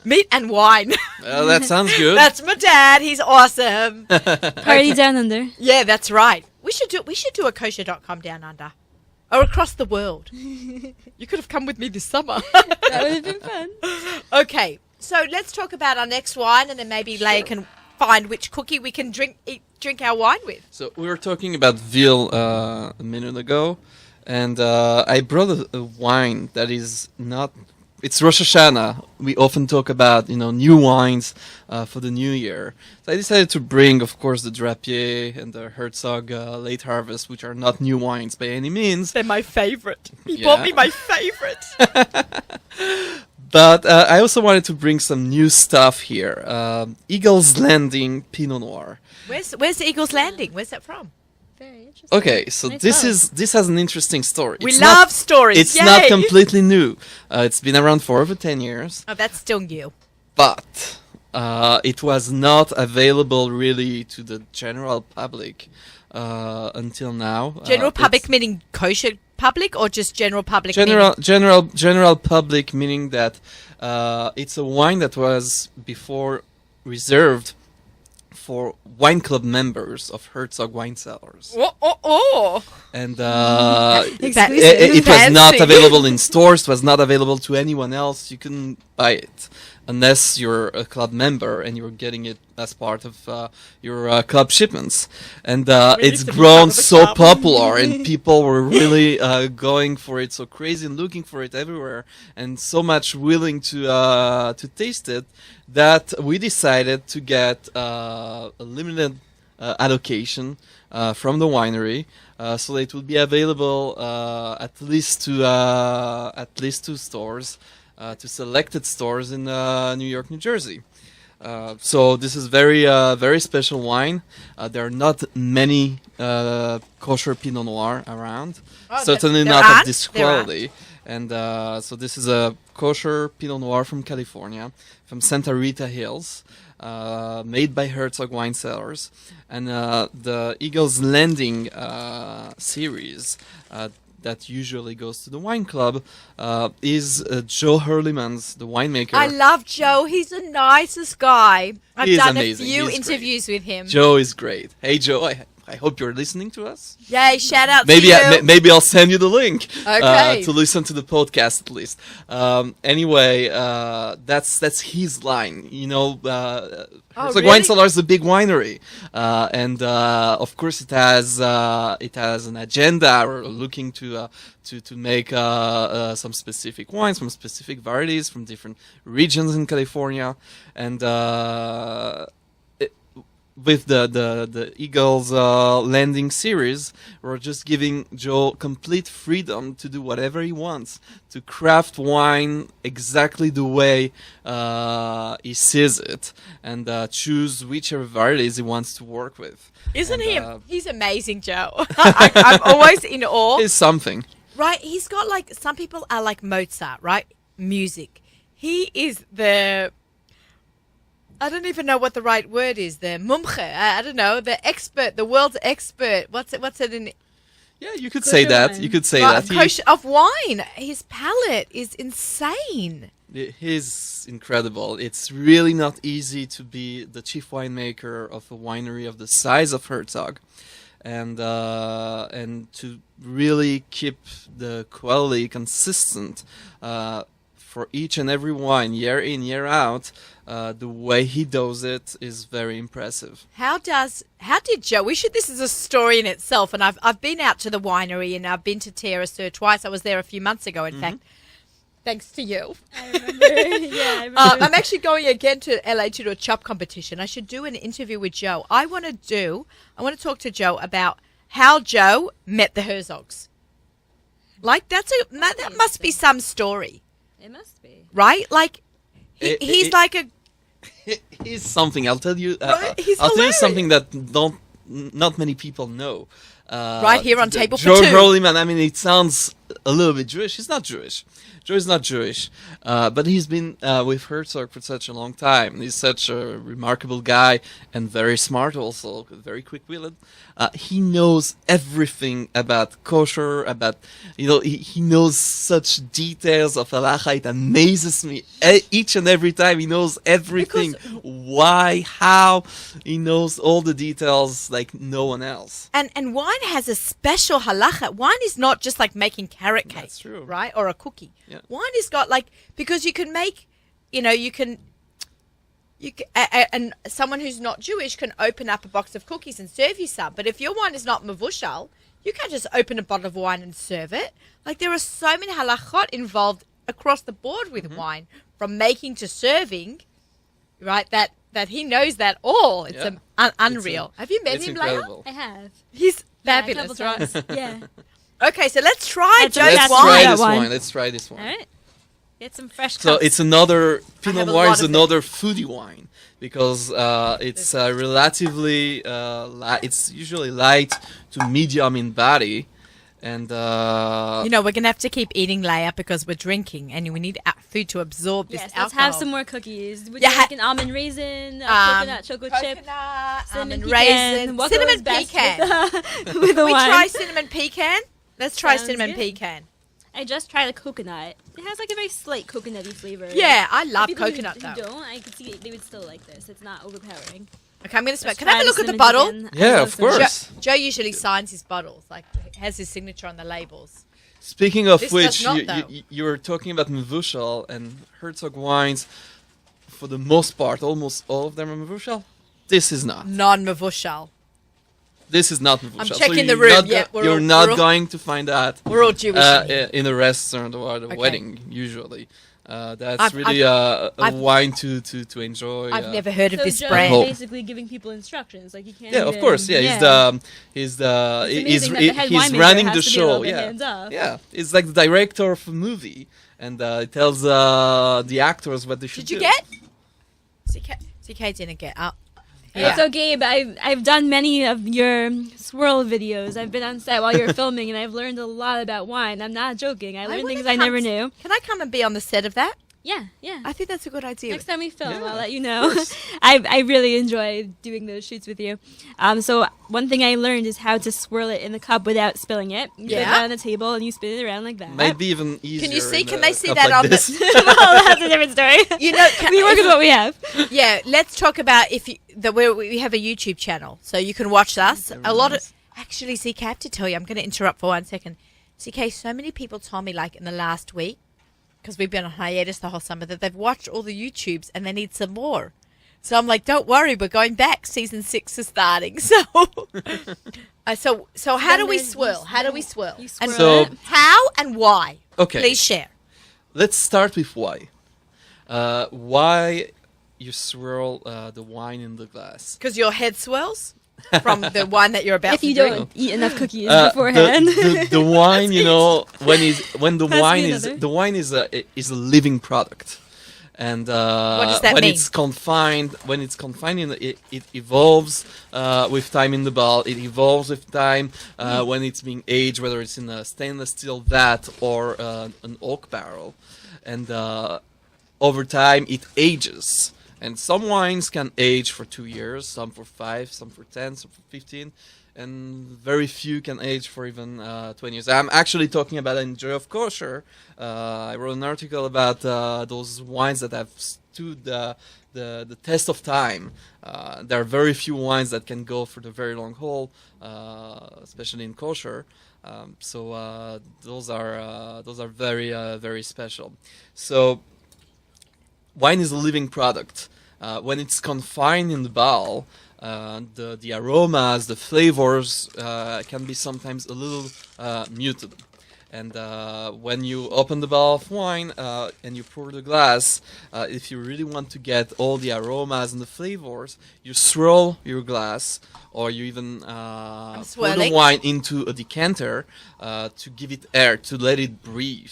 [SPEAKER 1] Meat and wine.
[SPEAKER 2] Well, that sounds good.
[SPEAKER 1] That's my dad. He's awesome.
[SPEAKER 3] Party down under.
[SPEAKER 1] Yeah, that's right. We should do a kosher.com down under. Or across the world. You could have come with me this summer.
[SPEAKER 3] That would have been fun.
[SPEAKER 1] Okay, so let's talk about our next wine, and then maybe Leah can find which cookie we can drink our wine with.
[SPEAKER 2] So we were talking about veal a minute ago, and I brought a wine that is not... It's Rosh Hashanah. We often talk about, new wines for the new year. So I decided to bring, of course, the Drapier and the Herzog Late Harvest, which are not new wines by any means.
[SPEAKER 1] They're my favorite. He bought me my favorite.
[SPEAKER 2] But I also wanted to bring some new stuff here. Eagle's Landing Pinot Noir.
[SPEAKER 1] Where's Eagle's Landing? Where's that from?
[SPEAKER 3] Very interesting.
[SPEAKER 2] Okay, so
[SPEAKER 3] Nice
[SPEAKER 2] this has an interesting story.
[SPEAKER 1] We love stories.
[SPEAKER 2] It's
[SPEAKER 1] Yay!
[SPEAKER 2] not completely new. It's been around for over 10 years.
[SPEAKER 1] Oh, that's still new.
[SPEAKER 2] But it was not available really to the general public until now.
[SPEAKER 1] General public meaning kosher public or just general public?
[SPEAKER 2] General public meaning that it's a wine that was before reserved for wine club members of Herzog Wine Cellars.
[SPEAKER 1] Oh.
[SPEAKER 2] And
[SPEAKER 3] Exclusive.
[SPEAKER 2] it was not
[SPEAKER 1] Fancy.
[SPEAKER 2] available in stores. It was not available to anyone else. You couldn't buy it unless you're a club member and you're getting it as part of your club shipments. And it's
[SPEAKER 1] to be
[SPEAKER 2] grown
[SPEAKER 1] part of the
[SPEAKER 2] so
[SPEAKER 1] club.
[SPEAKER 2] popular, and people were really going for it so crazy and looking for it everywhere, and so much willing to taste it, that we decided to get a limited allocation from the winery, so that it will be available at least to stores, to selected stores in New York, New Jersey. So this is very special wine. There are not many kosher Pinot Noir around. Certainly not of this quality. And so this is a kosher Pinot Noir from California, from Santa Rita Hills, made by Herzog Wine Cellars. And the Eagles Landing series that usually goes to the wine club is Joe Hurliman's, the winemaker.
[SPEAKER 1] I love Joe. He's the nicest guy. I've done
[SPEAKER 2] amazing.
[SPEAKER 1] a few
[SPEAKER 2] He's
[SPEAKER 1] interviews with him.
[SPEAKER 2] Joe is great. Hey, Joe, I hope you're listening to us.
[SPEAKER 1] Yay, shout out
[SPEAKER 2] Maybe
[SPEAKER 1] to you.
[SPEAKER 2] maybe I'll send you the link
[SPEAKER 1] Okay.
[SPEAKER 2] to listen to the podcast at least. Anyway, that's his line. You know, it's like
[SPEAKER 1] really?
[SPEAKER 2] Wine Cellar is a big winery, and of course it has an agenda. We're looking to make some specific wines from specific varieties from different regions in California, and with the Eagles Landing series, we're just giving Joe complete freedom to do whatever he wants, to craft wine exactly the way he sees it, and choose whichever varieties he wants to work with.
[SPEAKER 1] Isn't he? He's amazing, Joe. I'm always in awe.
[SPEAKER 2] It's something.
[SPEAKER 1] Right, he's got like, some people are like Mozart, right? Music. He is I don't even know what the right word is. The mumche. I don't know. The expert, the world's expert. What's it in?
[SPEAKER 2] Yeah, you could say that.
[SPEAKER 3] wine.
[SPEAKER 2] You could say that.
[SPEAKER 1] Of wine. His palate is insane.
[SPEAKER 2] He's incredible. It's really not easy to be the chief winemaker of a winery of the size of Herzog, and to really keep the quality consistent for each and every wine, year in, year out. The way he does it is very impressive.
[SPEAKER 1] How did Joe? This is a story in itself, and I've been out to the winery and I've been to Terra Sur twice. I was there a few months ago, in fact. Thanks to you.
[SPEAKER 3] I remember. Yeah, I remember.
[SPEAKER 1] I'm actually going again to LA to do a chop competition. I should do an interview with Joe. I want to talk to Joe about how Joe met the Herzogs. Like that must be some story,
[SPEAKER 3] It must be.
[SPEAKER 1] right? Like he's like a
[SPEAKER 2] He's something. I'll tell you.
[SPEAKER 1] Right? He's
[SPEAKER 2] I'll tell you
[SPEAKER 1] hilarious.
[SPEAKER 2] something that not many people know.
[SPEAKER 1] Right here on Table for
[SPEAKER 2] Joe
[SPEAKER 1] Two.
[SPEAKER 2] Hurliman. I mean, it sounds a little bit Jewish. He's not Jewish. Joe is not Jewish, but he's been with Herzog for such a long time. He's such a remarkable guy and very smart, also very quick-witted. He knows everything about kosher. He knows such details of halacha. It amazes me each and every time. He knows everything. Why? How? He knows all the details like no one else.
[SPEAKER 1] And wine has a special halacha. Wine is not just like making carrot cake,
[SPEAKER 2] That's true.
[SPEAKER 1] right? Or a cookie.
[SPEAKER 2] Yeah.
[SPEAKER 1] Wine has got because you can make, and someone who's not Jewish can open up a box of cookies and serve you some. But if your wine is not mavushal, you can't just open a bottle of wine and serve it. Like there are so many halachot involved across the board with wine, from making to serving, right? That he knows that all. It's unreal. Have you met
[SPEAKER 2] It's
[SPEAKER 1] him, Leah?
[SPEAKER 2] incredible.
[SPEAKER 3] I have.
[SPEAKER 1] He's
[SPEAKER 3] Yeah, a
[SPEAKER 1] fabulous,
[SPEAKER 3] couple
[SPEAKER 1] right?
[SPEAKER 3] times. Yeah.
[SPEAKER 1] Okay, so let's try
[SPEAKER 3] Let's
[SPEAKER 1] Joe's
[SPEAKER 3] That's
[SPEAKER 2] Let's try
[SPEAKER 1] wine.
[SPEAKER 2] this
[SPEAKER 3] wine.
[SPEAKER 2] wine. Let's try this
[SPEAKER 3] All
[SPEAKER 2] one.
[SPEAKER 3] right. Get some fresh.
[SPEAKER 2] So
[SPEAKER 3] cups.
[SPEAKER 2] it's another Pinot
[SPEAKER 1] have a
[SPEAKER 2] Noir
[SPEAKER 1] lot
[SPEAKER 2] is
[SPEAKER 1] of it.
[SPEAKER 2] another foodie wine because it's relatively it's usually light to medium in body, and
[SPEAKER 1] We're gonna have to keep eating, Leia, because we're drinking and we need food to absorb this
[SPEAKER 3] Yes,
[SPEAKER 1] alcohol.
[SPEAKER 3] let's have some more cookies. Would
[SPEAKER 1] Yeah,
[SPEAKER 3] you like an almond raisin, coconut chocolate chip,
[SPEAKER 1] coconut,
[SPEAKER 3] cinnamon
[SPEAKER 1] almond
[SPEAKER 3] pecan?
[SPEAKER 1] raisin,
[SPEAKER 3] What
[SPEAKER 1] cinnamon
[SPEAKER 3] goes best
[SPEAKER 1] pecan.
[SPEAKER 3] with the
[SPEAKER 1] we
[SPEAKER 3] wine?
[SPEAKER 1] try cinnamon pecan. Let's try
[SPEAKER 3] Sounds
[SPEAKER 1] cinnamon
[SPEAKER 3] good.
[SPEAKER 1] pecan.
[SPEAKER 3] I just tried the coconut. It has like a very slight coconutty flavor.
[SPEAKER 1] Yeah, I love
[SPEAKER 3] People
[SPEAKER 1] coconut
[SPEAKER 3] who
[SPEAKER 1] though.
[SPEAKER 3] don't, I could see they would still like this. It's not overpowering.
[SPEAKER 1] Okay, I'm gonna smell.
[SPEAKER 3] Let's
[SPEAKER 1] Can I have a
[SPEAKER 3] try
[SPEAKER 1] look at the
[SPEAKER 3] cinnamon
[SPEAKER 1] bottle?
[SPEAKER 3] pecan. I
[SPEAKER 2] Yeah,
[SPEAKER 3] love
[SPEAKER 2] of
[SPEAKER 3] cinnamon.
[SPEAKER 2] course.
[SPEAKER 1] Joe usually signs his bottles, like has his signature on the labels.
[SPEAKER 2] speaking of
[SPEAKER 1] This
[SPEAKER 2] which,
[SPEAKER 1] does not, though.
[SPEAKER 2] you were talking about Mevushal and Herzog wines. For the most part, almost all of them are Mevushal. This is not.
[SPEAKER 1] Non-mavushal.
[SPEAKER 2] This is not Mevushal.
[SPEAKER 1] I'm
[SPEAKER 2] So
[SPEAKER 1] checking the
[SPEAKER 2] you're
[SPEAKER 1] room.
[SPEAKER 2] not
[SPEAKER 1] Yeah, we're
[SPEAKER 2] you're
[SPEAKER 1] all-
[SPEAKER 2] not
[SPEAKER 1] we're all-
[SPEAKER 2] going to find that
[SPEAKER 1] We're all Jewish. in here.
[SPEAKER 2] in a restaurant or at a
[SPEAKER 1] Okay.
[SPEAKER 2] wedding. Usually, that's
[SPEAKER 1] I've-
[SPEAKER 2] really a
[SPEAKER 1] I've-
[SPEAKER 2] wine to enjoy.
[SPEAKER 1] I've never heard of
[SPEAKER 3] So
[SPEAKER 1] this
[SPEAKER 3] Joe's
[SPEAKER 1] brand.
[SPEAKER 2] Hope.
[SPEAKER 3] basically giving people instructions, like you can't.
[SPEAKER 2] Yeah, of
[SPEAKER 3] even-
[SPEAKER 2] course. Yeah, he's
[SPEAKER 3] It's amazing
[SPEAKER 2] he's
[SPEAKER 3] that the head
[SPEAKER 2] he's
[SPEAKER 3] winemaker
[SPEAKER 2] running
[SPEAKER 3] has
[SPEAKER 2] the
[SPEAKER 3] to be a
[SPEAKER 2] show.
[SPEAKER 3] little bit
[SPEAKER 2] Yeah,
[SPEAKER 3] hands off.
[SPEAKER 2] yeah. It's like the director of a movie, and it tells the actors what they should
[SPEAKER 1] Did you
[SPEAKER 2] do.
[SPEAKER 1] get? CK didn't get up.
[SPEAKER 3] Yeah. It's okay, but I've done many of your swirl videos. I've been on set while you're filming, and I've learned a lot about wine. I'm not joking. I learned things I never knew.
[SPEAKER 1] Can I come and be on the set of that?
[SPEAKER 3] Yeah.
[SPEAKER 1] I think that's a good idea.
[SPEAKER 3] Next time we film, I'll let you know. I really enjoy doing those shoots with you. So one thing I learned is how to swirl it in the cup without spilling it. You put it on the table and you spin it around like that.
[SPEAKER 2] Might be even easier.
[SPEAKER 1] Can you see? Can they see that on
[SPEAKER 2] this?
[SPEAKER 3] Well, that's a different story.
[SPEAKER 1] You know,
[SPEAKER 3] we work with what we have.
[SPEAKER 1] Yeah, let's talk about we have a YouTube channel, so you can watch us. A lot of actually, CK, I have to tell you, I'm going to interrupt for 1 second. CK, so many people told me like in the last week, because we've been on hiatus the whole summer, that they've watched all the YouTubes and they need some more. So I'm like, don't worry, we're going back. Season 6 is starting. So, so how do we swirl? How do we swirl? And
[SPEAKER 2] so
[SPEAKER 1] how and why?
[SPEAKER 2] Okay.
[SPEAKER 1] Please share.
[SPEAKER 2] Let's start with why. Why you swirl the wine in the glass?
[SPEAKER 1] Because your head swirls from the wine that you're about
[SPEAKER 3] if
[SPEAKER 1] to
[SPEAKER 3] you
[SPEAKER 1] drink.
[SPEAKER 3] don't eat enough cookies beforehand.
[SPEAKER 2] The wine, you know, when the wine is a living product, and
[SPEAKER 1] what does that
[SPEAKER 2] when
[SPEAKER 1] mean?
[SPEAKER 2] it's confined, it evolves with time in the barrel. It evolves with time when it's being aged, whether it's in a stainless steel vat or an oak barrel, and over time it ages. And some wines can age for 2 years, some for 5, some for 10, some for 15, and very few can age for even 20 years. I'm actually talking about in Joy of Kosher. I wrote an article about those wines that have stood the test of time. There are very few wines that can go for the very long haul, especially in kosher. So those are very very special. So wine is a living product. When it's confined in the barrel, the aromas, the flavors can be sometimes a little muted. And when you open the barrel of wine and you pour the glass, if you really want to get all the aromas and the flavors, you swirl your glass, or you even pour the wine into a decanter to give it air, to let it breathe.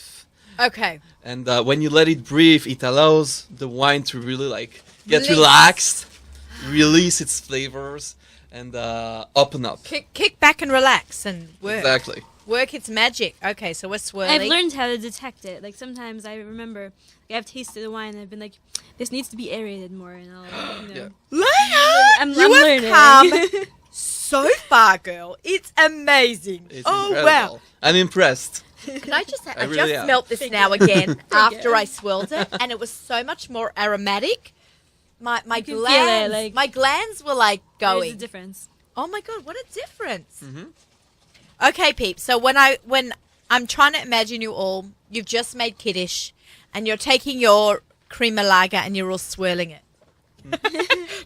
[SPEAKER 1] Okay.
[SPEAKER 2] And when you let it breathe, it allows the wine to really get relaxed, release its flavors, and open up.
[SPEAKER 1] Kick back and relax and work.
[SPEAKER 2] Exactly.
[SPEAKER 1] Work its magic. Okay, so we're swirling.
[SPEAKER 3] I've learned how to detect it. Like sometimes I remember, I've tasted the wine and I've been like, this needs to be aerated more, and I'll,
[SPEAKER 1] Leia,
[SPEAKER 3] I'm
[SPEAKER 1] you
[SPEAKER 3] learning.
[SPEAKER 1] have come so far, girl. It's amazing.
[SPEAKER 2] It's
[SPEAKER 1] incredible.
[SPEAKER 2] Wow! I'm impressed.
[SPEAKER 1] Can I just say, I
[SPEAKER 2] really
[SPEAKER 1] just
[SPEAKER 2] am.
[SPEAKER 1] smelt this now again after I swirled it, and it was so much more aromatic. My glands, my glands were like going.
[SPEAKER 3] There's a difference.
[SPEAKER 1] Oh my god, what a difference!
[SPEAKER 2] Mm-hmm.
[SPEAKER 1] Okay, peeps. So when I'm trying to imagine you all, you've just made kiddish, and you're taking your creamer lager and you're all swirling it.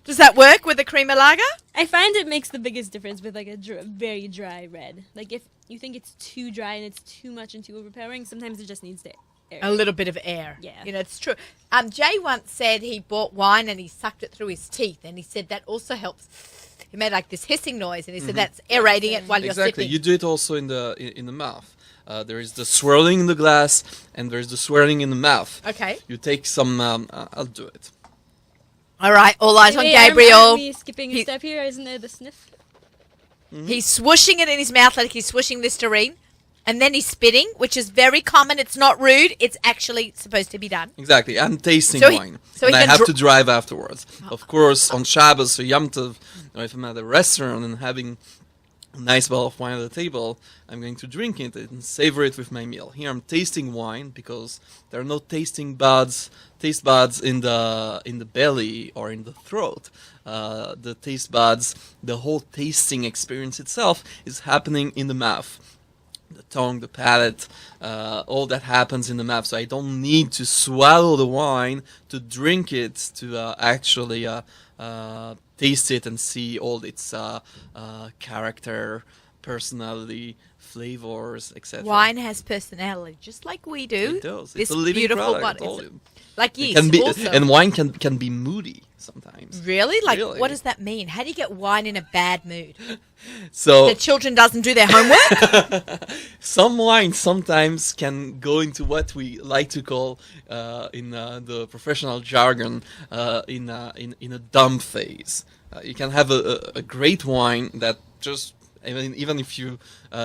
[SPEAKER 1] Does that work with a creamer lager?
[SPEAKER 3] I find it makes the biggest difference with like a very dry red. Like if you think it's too dry and it's too much and too overpowering, sometimes it just needs to air.
[SPEAKER 1] A little bit of air.
[SPEAKER 3] Yeah.
[SPEAKER 1] You know, it's true. Jay once said he bought wine and he sucked it through his teeth, and he said that also helps. He made like this hissing noise, and he said that's aerating it while you're
[SPEAKER 2] Exactly.
[SPEAKER 1] sipping.
[SPEAKER 2] You do it also in the mouth. There is the swirling in the glass, and there's the swirling in the mouth.
[SPEAKER 1] Okay.
[SPEAKER 2] You take some. I'll do it.
[SPEAKER 1] All right. All eyes on
[SPEAKER 3] Wait,
[SPEAKER 1] Gabriel.
[SPEAKER 3] Aren't we skipping a step here? Isn't there the sniff?
[SPEAKER 2] Mm-hmm.
[SPEAKER 1] He's swooshing it in his mouth like he's swooshing Listerine, and then he's spitting, which is very common. It's not rude. It's actually supposed to be done.
[SPEAKER 2] Exactly. I'm tasting wine,
[SPEAKER 1] so
[SPEAKER 2] and
[SPEAKER 1] he
[SPEAKER 2] I
[SPEAKER 1] can
[SPEAKER 2] have to drive afterwards. Of course, on Shabbos or Yom Tov, if I'm at a restaurant and having a nice bottle of wine at the table, I'm going to drink it and savor it with my meal. Here I'm tasting wine because there are no taste buds in the belly or in the throat. The taste buds, the whole tasting experience itself is happening in the mouth. The tongue, the palate, all that happens in the mouth. So I don't need to swallow the wine to drink it, to actually taste it and see all its character, personality, flavors, etc.
[SPEAKER 1] Wine has personality, just like we do.
[SPEAKER 2] It does.
[SPEAKER 1] This
[SPEAKER 2] It's a living
[SPEAKER 1] beautiful
[SPEAKER 2] product. I
[SPEAKER 1] bottle.
[SPEAKER 2] told you.
[SPEAKER 1] Like
[SPEAKER 2] It
[SPEAKER 1] yeast,
[SPEAKER 2] can be,
[SPEAKER 1] also.
[SPEAKER 2] and wine can be moody sometimes.
[SPEAKER 1] Really? Like,
[SPEAKER 2] Really.
[SPEAKER 1] what does that mean? How do you get wine in a bad mood?
[SPEAKER 2] So
[SPEAKER 1] The children doesn't do their homework?
[SPEAKER 2] some wine sometimes can go into what we like to call in the professional jargon in a dumb phase. You can have a great wine that just even if you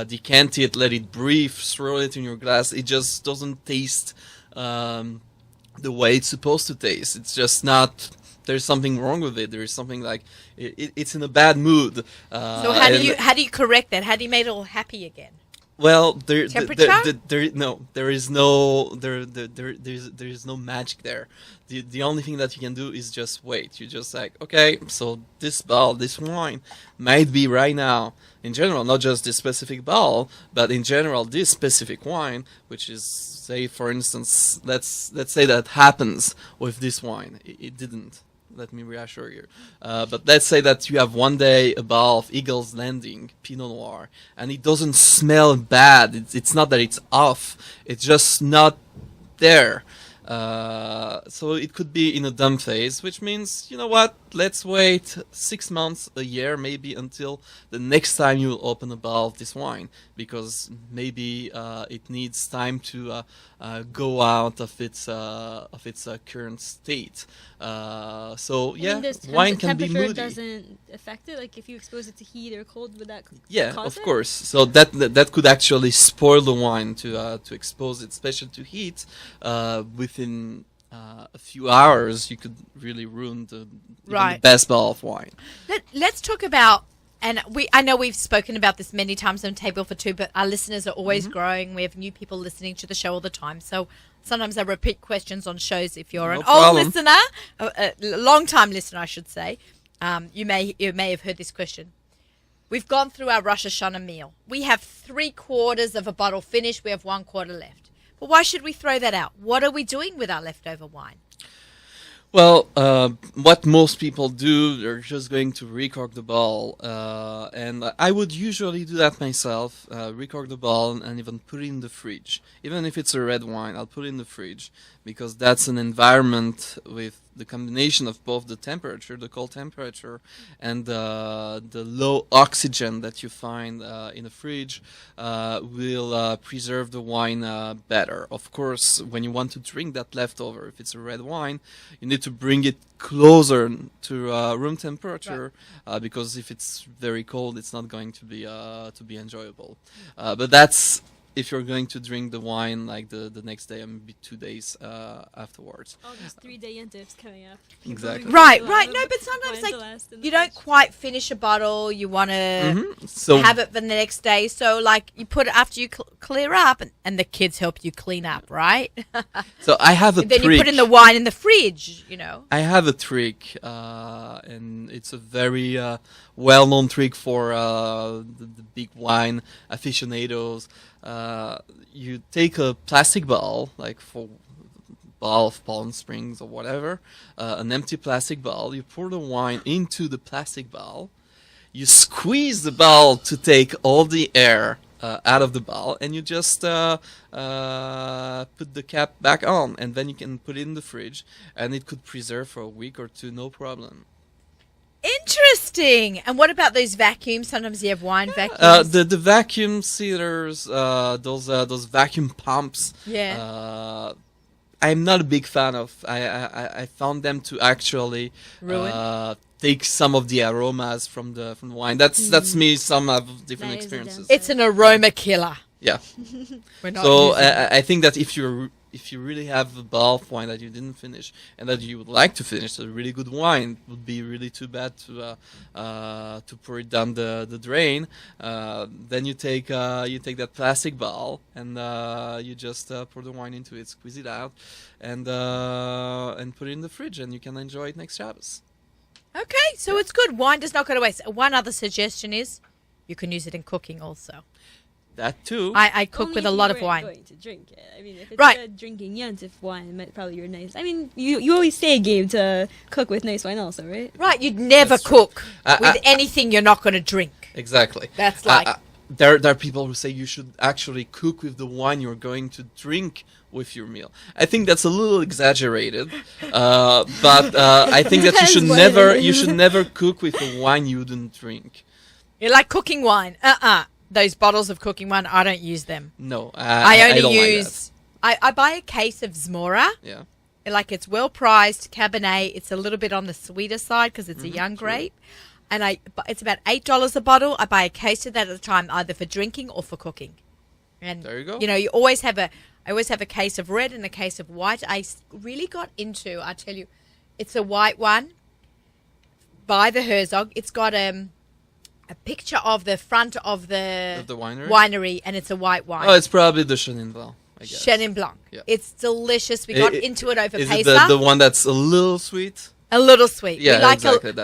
[SPEAKER 2] decant it, let it breathe, throw it in your glass, it just doesn't taste the way it's supposed to taste. It's just not. There's something wrong with it. There is something like it's in a bad mood.
[SPEAKER 1] So how do you correct that? How do you make it all happy again?
[SPEAKER 2] Well,
[SPEAKER 1] Temperature?
[SPEAKER 2] there is no magic there. The only thing that you can do is just wait. You just like, okay, so this wine might be right now, in general, not just this specific bottle, but in general, this specific wine, which is, say, for instance, let's say that happens with this wine. It didn't. Let me reassure you. But let's say that you have one day a bottle of Eagle's Landing Pinot Noir, and it doesn't smell bad. It's not that it's off. It's just not there. So it could be in a dumb phase, which means, you know what? Let's wait 6 months, a year, maybe until the next time you open a bottle of this wine, because maybe it needs time to go out of its current state. So yeah, wine can be moody.
[SPEAKER 3] Temperature doesn't affect it. Like if you expose it to heat or cold, would that
[SPEAKER 2] Yeah,
[SPEAKER 3] cause
[SPEAKER 2] of
[SPEAKER 3] it?
[SPEAKER 2] course. So that could actually spoil the wine to expose it, especially to heat. Within a few hours, you could really ruin the best bottle of wine.
[SPEAKER 1] Let's talk about, and I know we've spoken about this many times on Table for Two, but our listeners are always growing. We have new people listening to the show all the time, so sometimes I repeat questions on shows. If you're an old listener, a long-time listener, I should say, you may have heard this question. We've gone through our Rosh Hashanah meal. We have 3/4 of a bottle finished. We have 1/4 left. But why should we throw that out? What are we doing with our leftover wine?
[SPEAKER 2] Well, what most people do, they're just going to recork the bottle, and I would usually do that myself, recork the bottle and even put it in the fridge. Even if it's a red wine, I'll put it in the fridge, because that's an environment with the combination of both the temperature, the cold temperature, and the low oxygen that you find in the fridge will preserve the wine better. Of course, when you want to drink that leftover, if it's a red wine, you need to bring it closer to room temperature, because if it's very cold, it's not going to be enjoyable. But that's if you're going to drink the wine like the next day and maybe 2 days afterwards.
[SPEAKER 3] Oh, there's 3-day intips coming up.
[SPEAKER 2] Exactly.
[SPEAKER 1] Right. No, but sometimes like you don't quite finish a bottle. You want to have it for the next day. So like you put it after you clear up, and the kids help you clean up, right?
[SPEAKER 2] So I have a
[SPEAKER 1] then
[SPEAKER 2] trick.
[SPEAKER 1] you put in the wine in the fridge.
[SPEAKER 2] I have a trick, and it's a very well-known trick for the big wine aficionados. You take a plastic bottle, like for bottle of Palm Springs or whatever, an empty plastic bottle. You pour the wine into the plastic bottle. You squeeze the bottle to take all the air out of the bottle, and you just put the cap back on, and then you can put it in the fridge, and it could preserve for a week or two, no problem.
[SPEAKER 1] Interesting. And what about those vacuums? Sometimes you have wine vacuums.
[SPEAKER 2] The vacuum sealers, those vacuum pumps.
[SPEAKER 1] Yeah.
[SPEAKER 2] I'm not a big fan of. I found them to actually
[SPEAKER 1] ruin.
[SPEAKER 2] Take some of the aromas from the wine. That's me. Some have different experiences.
[SPEAKER 1] It's an aroma killer.
[SPEAKER 2] Yeah.
[SPEAKER 1] We're not
[SPEAKER 2] So I think that if you really have a bottle of wine that you didn't finish and that you would like to finish, a really good wine, it would be really too bad to pour it down the drain. Then you take that plastic bottle and you just pour the wine into it, squeeze it out, and put it in the fridge, and you can enjoy it next Shabbos.
[SPEAKER 1] Okay, so it's good. Wine does not go to waste. One other suggestion is you can use it in cooking also.
[SPEAKER 2] That too.
[SPEAKER 1] I cook
[SPEAKER 3] Only
[SPEAKER 1] with
[SPEAKER 3] if
[SPEAKER 1] a lot
[SPEAKER 3] you
[SPEAKER 1] of
[SPEAKER 3] weren't
[SPEAKER 1] wine.
[SPEAKER 3] Going to drink it. I mean, if it's
[SPEAKER 1] Right.
[SPEAKER 3] a drinking yontif wine, it probably you're nice. I mean, you always say, Gabe, to cook with nice wine also, right?
[SPEAKER 1] Right, you'd never
[SPEAKER 2] That's true.
[SPEAKER 1] cook with anything you're not going to drink.
[SPEAKER 2] Exactly.
[SPEAKER 1] That's like
[SPEAKER 2] there are people who say you should actually cook with the wine you're going to drink with your meal. I think that's a little exaggerated, but I think that you should never cook with a wine you didn't drink.
[SPEAKER 1] You like cooking wine? Those bottles of cooking wine, I don't use them.
[SPEAKER 2] No,
[SPEAKER 1] I only
[SPEAKER 2] don't
[SPEAKER 1] use. I buy a case of Zmora.
[SPEAKER 2] Yeah.
[SPEAKER 1] Like it's well priced Cabernet. It's a little bit on the sweeter side because it's a young grape, and it's about $8 a bottle. I buy a case of that at a time, either for drinking or for cooking. And
[SPEAKER 2] there you go.
[SPEAKER 1] You always have I always have a case of red and a case of white. I really got into. I tell you, it's a white one by the Herzog. It's got a picture of the front of the winery, and it's a white wine.
[SPEAKER 2] Oh, it's probably the Chenin Blanc.
[SPEAKER 1] Chenin Blanc. Yeah. It's delicious. We got into it over Pesach.
[SPEAKER 2] Is it the one that's a little sweet?
[SPEAKER 1] A little sweet.
[SPEAKER 2] Yeah,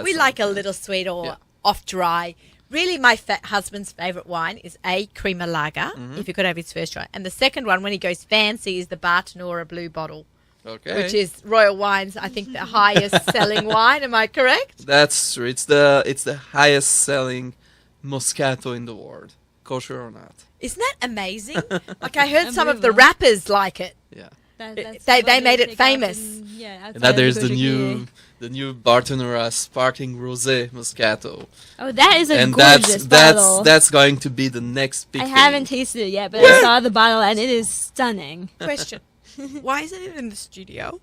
[SPEAKER 1] we like a little sweet or off dry. Really, my husband's favourite wine is a Crema Lager, if you could have his first try. And the second one, when he goes fancy, is the Bartonora Blue Bottle.
[SPEAKER 2] Okay.
[SPEAKER 1] Which is Royal Wine's, I think, the highest selling wine. Am I correct?
[SPEAKER 2] That's true. It's the highest selling Moscato in the world, kosher or not.
[SPEAKER 1] Isn't that amazing? Like I heard some of the rappers like it.
[SPEAKER 2] Yeah.
[SPEAKER 1] They made it famous.
[SPEAKER 2] And now there's the new Bartonura Sparkling Rosé Moscato.
[SPEAKER 3] Oh, that is a gorgeous bottle.
[SPEAKER 2] That's going to be the next big thing.
[SPEAKER 3] Haven't tasted it yet, but I saw the bottle and it is stunning.
[SPEAKER 1] Question. Why isn't it in the studio?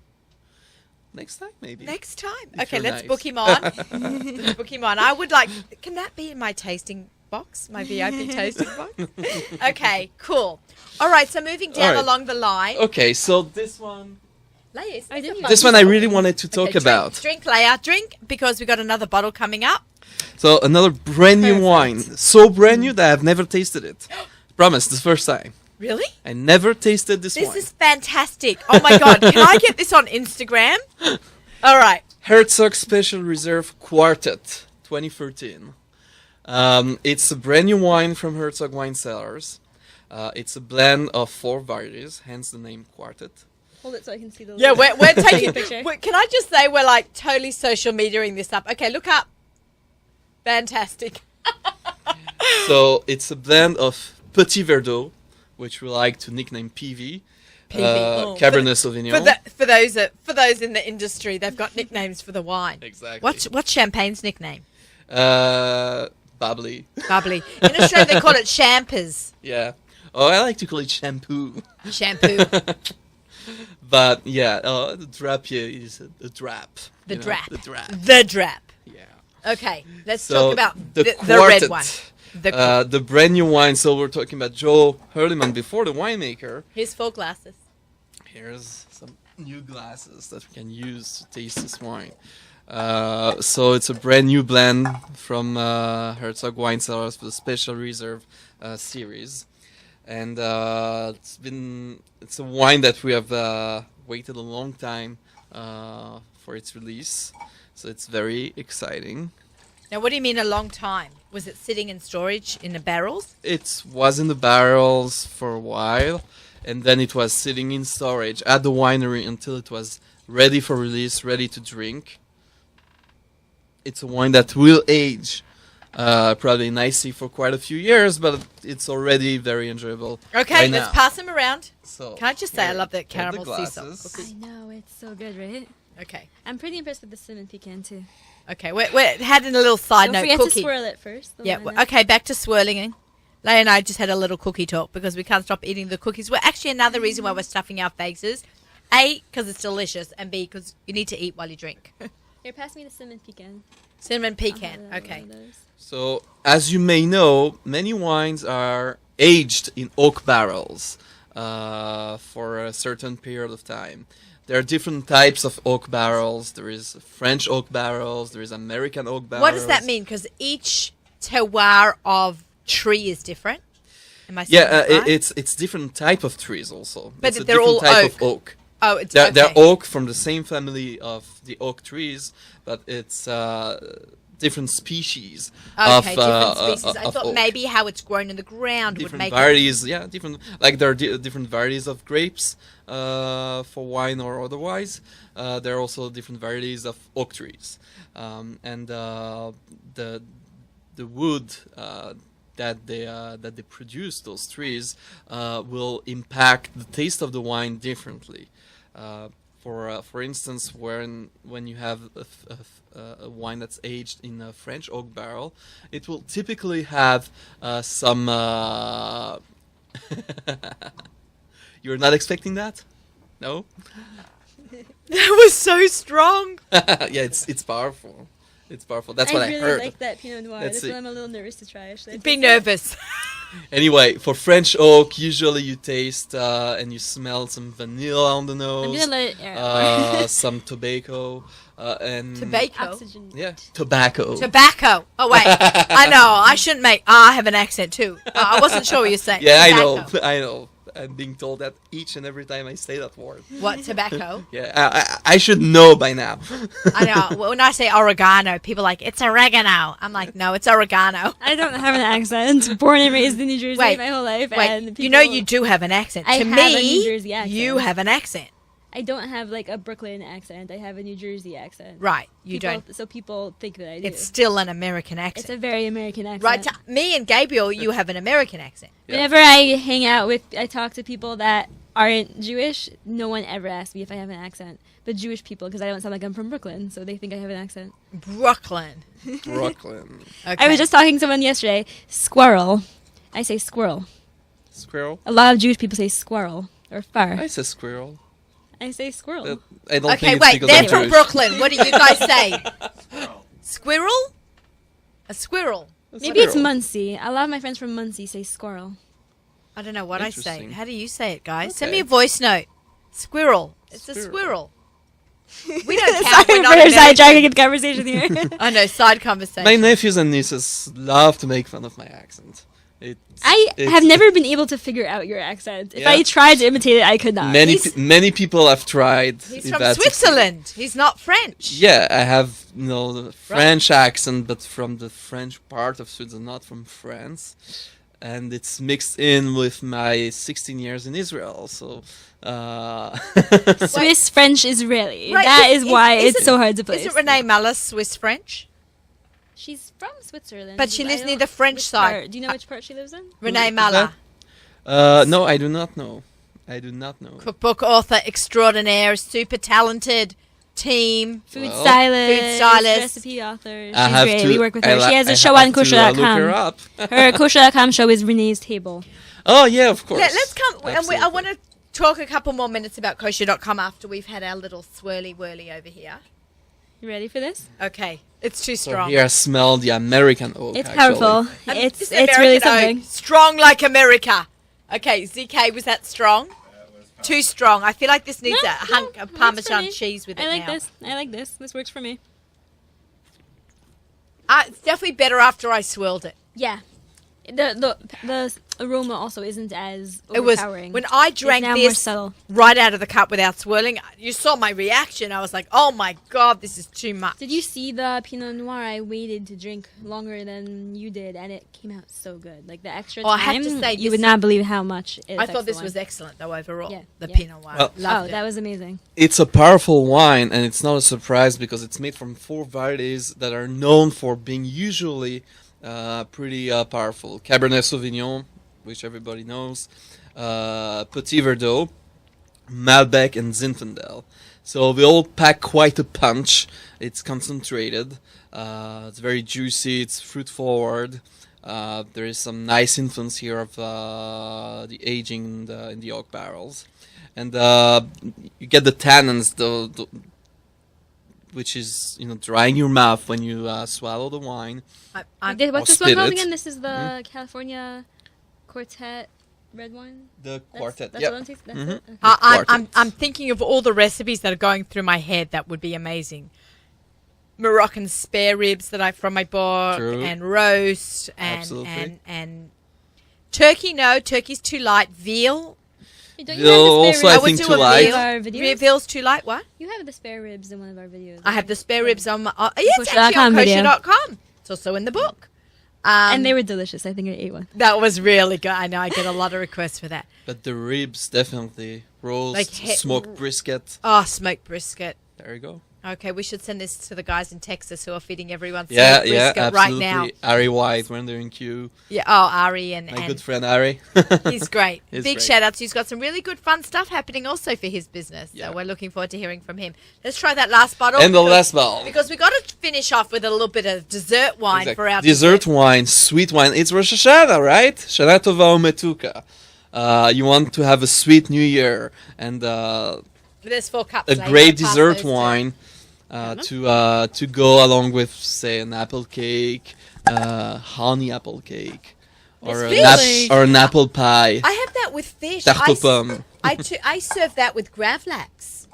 [SPEAKER 2] Next time, maybe.
[SPEAKER 1] Next time. Okay, let's book him on. Let's book him on. I would like... Can that be in my tasting box? My VIP tasting box? Okay, cool. All right, so moving down along the line.
[SPEAKER 2] Okay, so this one...
[SPEAKER 1] This
[SPEAKER 2] one I really wanted to talk about.
[SPEAKER 1] Drink, Leah. Drink, because we got another bottle coming up.
[SPEAKER 2] So, another brand new wine. So brand new that I've never tasted it. Promise, this first time.
[SPEAKER 1] Really?
[SPEAKER 2] I never tasted this wine.
[SPEAKER 1] This is fantastic. Oh my God. Can I get this on Instagram? All right.
[SPEAKER 2] Herzog Special Reserve Quartet 2013. It's a brand new wine from Herzog Wine Cellars. It's a blend of 4 varieties, hence the name Quartet.
[SPEAKER 3] Hold it so I can see the...
[SPEAKER 1] Yeah, we're taking a picture. Can I just say we're like totally social mediaing this up? Okay, look up. Fantastic.
[SPEAKER 2] So it's a blend of Petit Verdot, which we like to nickname PV. Cabernet Sauvignon.
[SPEAKER 1] For those in the industry, they've got nicknames for the wine.
[SPEAKER 2] Exactly.
[SPEAKER 1] What's Champagne's nickname?
[SPEAKER 2] Bubbly.
[SPEAKER 1] Bubbly. In Australia, they call it champers.
[SPEAKER 2] Yeah. Oh, I like to call it shampoo.
[SPEAKER 1] Shampoo.
[SPEAKER 2] But yeah, the Drapier is a drap.
[SPEAKER 1] The drap.
[SPEAKER 2] The drap.
[SPEAKER 1] The drap.
[SPEAKER 2] Yeah.
[SPEAKER 1] Okay, let's talk about the red one.
[SPEAKER 2] The brand new wine. So we're talking about Joe Hurliman before the winemaker.
[SPEAKER 1] Here's 4 glasses.
[SPEAKER 2] Here's some new glasses that we can use to taste this wine. So it's a brand new blend from Herzog Wine Cellars for the Special Reserve series. And it's a wine that we have waited a long time for its release. So it's very exciting.
[SPEAKER 1] Now, what do you mean a long time? Was it sitting in storage in the barrels?
[SPEAKER 2] It was in the barrels for a while, and then it was sitting in storage at the winery until it was ready for release, ready to drink. It's a wine that will age probably nicely for quite a few years, but it's already very enjoyable.
[SPEAKER 1] Okay, let's pass them around.
[SPEAKER 2] So,
[SPEAKER 1] can I just say I love that caramel sea salt
[SPEAKER 3] cookie? I know, it's so good, right?
[SPEAKER 1] Okay.
[SPEAKER 3] I'm pretty impressed with the cinnamon pecan, too.
[SPEAKER 1] Okay, we're having a little side note.
[SPEAKER 3] Don't forget to swirl it first.
[SPEAKER 1] Yeah, okay, back to swirling. Leigh and I just had a little cookie talk because we can't stop eating the cookies. Well, actually, another reason why we're stuffing our faces, A, because it's delicious, and B, because you need to eat while you drink.
[SPEAKER 3] Here, pass me the cinnamon pecan.
[SPEAKER 1] Cinnamon pecan, okay.
[SPEAKER 2] So, as you may know, many wines are aged in oak barrels for a certain period of time. There are different types of oak barrels. There is French oak barrels. There is American oak barrels.
[SPEAKER 1] What does that mean? Because each terroir of tree is different. Am I saying that right?
[SPEAKER 2] It's different type of trees also.
[SPEAKER 1] But
[SPEAKER 2] it's
[SPEAKER 1] they're all
[SPEAKER 2] type
[SPEAKER 1] oak.
[SPEAKER 2] Of oak.
[SPEAKER 1] Oh, it's
[SPEAKER 2] they're oak from the same family of the oak trees, but it's different species.
[SPEAKER 1] Okay, different species. I thought
[SPEAKER 2] oak.
[SPEAKER 1] maybe how it's grown in the ground
[SPEAKER 2] different
[SPEAKER 1] would make
[SPEAKER 2] varieties. It... Yeah, different. Like there are different varieties of grapes for wine or otherwise. There are also different varieties of oak trees, and the wood that they produce, those trees, will impact the taste of the wine differently. For instance, when you have a wine that's aged in a French oak barrel, it will typically have some. You're not expecting that? No?
[SPEAKER 1] That was so strong.
[SPEAKER 2] Yeah, it's powerful. It's powerful. That's what I
[SPEAKER 3] really
[SPEAKER 2] heard.
[SPEAKER 3] like that Pinot Noir.
[SPEAKER 2] That's
[SPEAKER 3] That's why
[SPEAKER 2] it.
[SPEAKER 3] I'm a little nervous to try. Actually,
[SPEAKER 1] Be nervous.
[SPEAKER 2] Anyway, for French oak, usually you taste and you smell some vanilla on the
[SPEAKER 3] I'm
[SPEAKER 2] nose,
[SPEAKER 3] gonna let it air out.
[SPEAKER 2] some tobacco, and
[SPEAKER 1] Tobacco.
[SPEAKER 3] Oxygen.
[SPEAKER 2] Yeah, tobacco.
[SPEAKER 1] Tobacco. Oh wait, I know. I shouldn't make. I have an accent too. I wasn't sure what you're saying.
[SPEAKER 2] Yeah,
[SPEAKER 1] Tobacco.
[SPEAKER 2] I know. I'm being told that each and every time I say that word.
[SPEAKER 1] What tobacco?
[SPEAKER 2] Yeah, I should know by now.
[SPEAKER 1] I know. When I say oregano, people are like, it's oregano. I'm like, no, it's oregano.
[SPEAKER 3] I don't have an accent. Born and raised in New Jersey
[SPEAKER 1] Wait,
[SPEAKER 3] my whole life.
[SPEAKER 1] Wait,
[SPEAKER 3] and
[SPEAKER 1] you know
[SPEAKER 3] people-
[SPEAKER 1] you do have an accent.
[SPEAKER 3] I
[SPEAKER 1] To
[SPEAKER 3] have a
[SPEAKER 1] me,
[SPEAKER 3] New Jersey accent.
[SPEAKER 1] you have an accent.
[SPEAKER 3] I don't have like a Brooklyn accent. I have a New Jersey accent.
[SPEAKER 1] Right, you
[SPEAKER 3] People-
[SPEAKER 1] don't.
[SPEAKER 3] So people think that I do.
[SPEAKER 1] It's still an American
[SPEAKER 3] It's a
[SPEAKER 1] accent.
[SPEAKER 3] very American accent.
[SPEAKER 1] Right, to me and Gabriel, you have an American accent.
[SPEAKER 2] Yeah.
[SPEAKER 3] Whenever I talk to people that aren't Jewish, no one ever asks me if I have an accent. But Jewish people, because I don't sound like I'm from Brooklyn, so they think I have an accent.
[SPEAKER 1] Brooklyn.
[SPEAKER 2] Brooklyn.
[SPEAKER 1] Okay.
[SPEAKER 3] I was just talking to someone yesterday. Squirrel. I say squirrel.
[SPEAKER 2] Squirrel.
[SPEAKER 3] A lot of Jewish people say squirrel or far.
[SPEAKER 2] I say squirrel.
[SPEAKER 3] I say squirrel.
[SPEAKER 2] I don't
[SPEAKER 1] Okay,
[SPEAKER 2] think it's
[SPEAKER 1] wait,
[SPEAKER 2] because
[SPEAKER 1] they're
[SPEAKER 2] I'm
[SPEAKER 1] from
[SPEAKER 2] Jewish.
[SPEAKER 1] Brooklyn. What do you guys say? Squirrel? A squirrel?
[SPEAKER 3] Maybe it's
[SPEAKER 2] Squirrel.
[SPEAKER 3] Muncie. A lot of my friends from Muncie say squirrel.
[SPEAKER 1] I don't know what I say.
[SPEAKER 2] Interesting.
[SPEAKER 1] How do you say it, guys? Send
[SPEAKER 2] Okay.
[SPEAKER 1] me a voice note. Squirrel. It's a
[SPEAKER 2] Squirrel.
[SPEAKER 1] squirrel. We don't count.
[SPEAKER 3] Sorry
[SPEAKER 1] We're not
[SPEAKER 3] for
[SPEAKER 1] American.
[SPEAKER 3] sidetracking the conversation here.
[SPEAKER 1] I know, side conversation.
[SPEAKER 2] My nephews and nieces love to make fun of my accent.
[SPEAKER 3] I
[SPEAKER 2] It's-
[SPEAKER 3] have never been able to figure out your accent. If
[SPEAKER 2] Yeah.
[SPEAKER 3] I tried to imitate it, I could not.
[SPEAKER 2] Many people have tried.
[SPEAKER 1] He's
[SPEAKER 2] if
[SPEAKER 1] from
[SPEAKER 2] that's-
[SPEAKER 1] Switzerland. He's not French.
[SPEAKER 2] Yeah, I have the French accent, but from the French part of Switzerland, not from France, and it's mixed in with my 16 years in Israel. So,
[SPEAKER 3] Swiss, French, Israeli.
[SPEAKER 1] Right,
[SPEAKER 3] That is why
[SPEAKER 1] isn't-
[SPEAKER 3] it's so hard to place.
[SPEAKER 1] Isn't Renee Mullis Swiss French?
[SPEAKER 3] She's from Switzerland.
[SPEAKER 1] But she lives
[SPEAKER 3] I
[SPEAKER 1] near
[SPEAKER 3] don't-
[SPEAKER 1] the French
[SPEAKER 3] which
[SPEAKER 1] side.
[SPEAKER 3] part? Do you know which part she lives in?
[SPEAKER 1] Renee
[SPEAKER 2] is
[SPEAKER 1] Malla.
[SPEAKER 2] no, I do not know. I do not know.
[SPEAKER 1] Cookbook author extraordinaire, super talented team.
[SPEAKER 3] Food
[SPEAKER 2] Well,
[SPEAKER 3] stylist,
[SPEAKER 1] Food stylist.
[SPEAKER 3] recipe author. She's
[SPEAKER 2] I have
[SPEAKER 3] great.
[SPEAKER 2] to.
[SPEAKER 3] We work with
[SPEAKER 2] I
[SPEAKER 3] her.
[SPEAKER 2] li-
[SPEAKER 3] She has
[SPEAKER 2] I
[SPEAKER 3] a show
[SPEAKER 2] have
[SPEAKER 3] on
[SPEAKER 2] to, look her
[SPEAKER 3] kosher.com.
[SPEAKER 2] up.
[SPEAKER 3] Her kosher.com show is Renee's Table.
[SPEAKER 2] Oh yeah, of course.
[SPEAKER 1] Let's come. And I
[SPEAKER 2] Absolutely.
[SPEAKER 1] want to talk a couple more minutes about kosher.com after we've had our little swirly whirly over here.
[SPEAKER 3] You ready for this?
[SPEAKER 1] Okay. It's too
[SPEAKER 2] So
[SPEAKER 1] strong.
[SPEAKER 2] here I smell the American oak.
[SPEAKER 3] It's
[SPEAKER 2] actually.
[SPEAKER 3] powerful.
[SPEAKER 1] This
[SPEAKER 3] It's
[SPEAKER 1] is
[SPEAKER 3] really
[SPEAKER 1] American
[SPEAKER 3] something.
[SPEAKER 1] oak. Strong like America. Okay, ZK, was that strong? Too strong. I feel like this needs
[SPEAKER 3] No,
[SPEAKER 1] a hunk
[SPEAKER 3] no,
[SPEAKER 1] of
[SPEAKER 3] works for
[SPEAKER 1] Parmesan
[SPEAKER 3] me.
[SPEAKER 1] cheese with it
[SPEAKER 3] I like
[SPEAKER 1] now.
[SPEAKER 3] this. I like this. This works for me.
[SPEAKER 1] It's definitely better after I swirled it.
[SPEAKER 3] Yeah. The aroma also isn't as
[SPEAKER 1] It was
[SPEAKER 3] overpowering.
[SPEAKER 1] when I drank
[SPEAKER 3] now more
[SPEAKER 1] this
[SPEAKER 3] subtle.
[SPEAKER 1] right out of the cup without swirling. You saw my reaction. I was like, "Oh my god, this is too much."
[SPEAKER 3] Did you see the Pinot Noir? I waited to drink longer than you did, and it came out so good. Like the extra
[SPEAKER 1] Oh, I
[SPEAKER 3] time,
[SPEAKER 1] have to say,
[SPEAKER 3] you
[SPEAKER 1] this-
[SPEAKER 3] would not believe how much it
[SPEAKER 1] I
[SPEAKER 3] affects
[SPEAKER 1] thought
[SPEAKER 3] the
[SPEAKER 1] this was
[SPEAKER 3] wine.
[SPEAKER 1] excellent though overall.
[SPEAKER 3] Yeah,
[SPEAKER 1] The
[SPEAKER 3] yeah.
[SPEAKER 1] Pinot Noir.
[SPEAKER 2] Well-
[SPEAKER 1] Loved
[SPEAKER 3] Oh,
[SPEAKER 1] it.
[SPEAKER 3] that was amazing.
[SPEAKER 2] It's a powerful wine, and it's not a surprise because it's made from 4 varieties that are known for being usually pretty powerful. Cabernet Sauvignon, which everybody knows, Petit Verdot, Malbec, and Zinfandel. So they all pack quite a punch. It's concentrated. It's very juicy. It's fruit forward. There is some nice influence here of the aging in the oak barrels, and you get the tannins, which is drying your mouth when you swallow the wine.
[SPEAKER 1] I'm-
[SPEAKER 3] What's
[SPEAKER 2] Or
[SPEAKER 3] this one called
[SPEAKER 2] spit it.
[SPEAKER 3] again? This is the California Quartet red wine.
[SPEAKER 2] The
[SPEAKER 3] That's,
[SPEAKER 2] quartet,
[SPEAKER 3] That's
[SPEAKER 2] yep.
[SPEAKER 3] what I'm tasting. That's
[SPEAKER 2] Mhm.
[SPEAKER 3] it? Okay.
[SPEAKER 1] I'm
[SPEAKER 2] Quartet.
[SPEAKER 1] thinking of all the recipes that are going through my head that would be amazing. Moroccan spare ribs that I from my book,
[SPEAKER 2] True.
[SPEAKER 1] and roast, and
[SPEAKER 2] Absolutely.
[SPEAKER 1] and turkey. No, turkey's too light. Veal.
[SPEAKER 3] Hey, don't
[SPEAKER 2] Veal also, I
[SPEAKER 1] would
[SPEAKER 2] think,
[SPEAKER 1] do
[SPEAKER 2] too
[SPEAKER 1] a
[SPEAKER 2] light.
[SPEAKER 1] veal.
[SPEAKER 3] Our videos?
[SPEAKER 1] Veal's too light. What?
[SPEAKER 3] You have the spare ribs in one of our videos.
[SPEAKER 1] I have the spare ribs on my. It's actually
[SPEAKER 3] Kosher.com
[SPEAKER 1] on
[SPEAKER 3] video.
[SPEAKER 1] kosher.com. It's also in the book.
[SPEAKER 3] And they were delicious. I think I ate one.
[SPEAKER 1] That was really good. I know I get a lot of requests for that.
[SPEAKER 2] But the ribs, definitely. Roast,
[SPEAKER 1] Like
[SPEAKER 2] smoked brisket.
[SPEAKER 1] Oh, smoked brisket.
[SPEAKER 2] There you go.
[SPEAKER 1] Okay, we should send this to the guys in Texas who are feeding everyone
[SPEAKER 2] Yeah,
[SPEAKER 1] brisket
[SPEAKER 2] absolutely.
[SPEAKER 1] right now.
[SPEAKER 2] Ari White, when they're in queue.
[SPEAKER 1] Yeah, Ari and
[SPEAKER 2] My good friend Ari.
[SPEAKER 1] he's great.
[SPEAKER 2] He's
[SPEAKER 1] Big
[SPEAKER 2] great.
[SPEAKER 1] shout outs. He's got some really good fun stuff happening also for his business.
[SPEAKER 2] Yeah.
[SPEAKER 1] So we're looking forward to hearing from him. Let's try that last bottle.
[SPEAKER 2] And the last bottle.
[SPEAKER 1] Because we got to finish off with a little bit of dessert wine
[SPEAKER 2] Exactly.
[SPEAKER 1] for our
[SPEAKER 2] dessert wine, sweet wine. It's Rosh Hashanah, right? Shana Tova Umetuka. You want to have a sweet New Year and
[SPEAKER 1] There's 4 cups.
[SPEAKER 2] a
[SPEAKER 1] later.
[SPEAKER 2] great
[SPEAKER 1] Pass
[SPEAKER 2] dessert
[SPEAKER 1] those to-
[SPEAKER 2] wine to go along with, say, an apple cake, honey apple cake, or
[SPEAKER 1] It's
[SPEAKER 2] or an apple pie.
[SPEAKER 1] I have that with fish.
[SPEAKER 2] Tarte aux pommes.
[SPEAKER 1] I serve that with gravlax,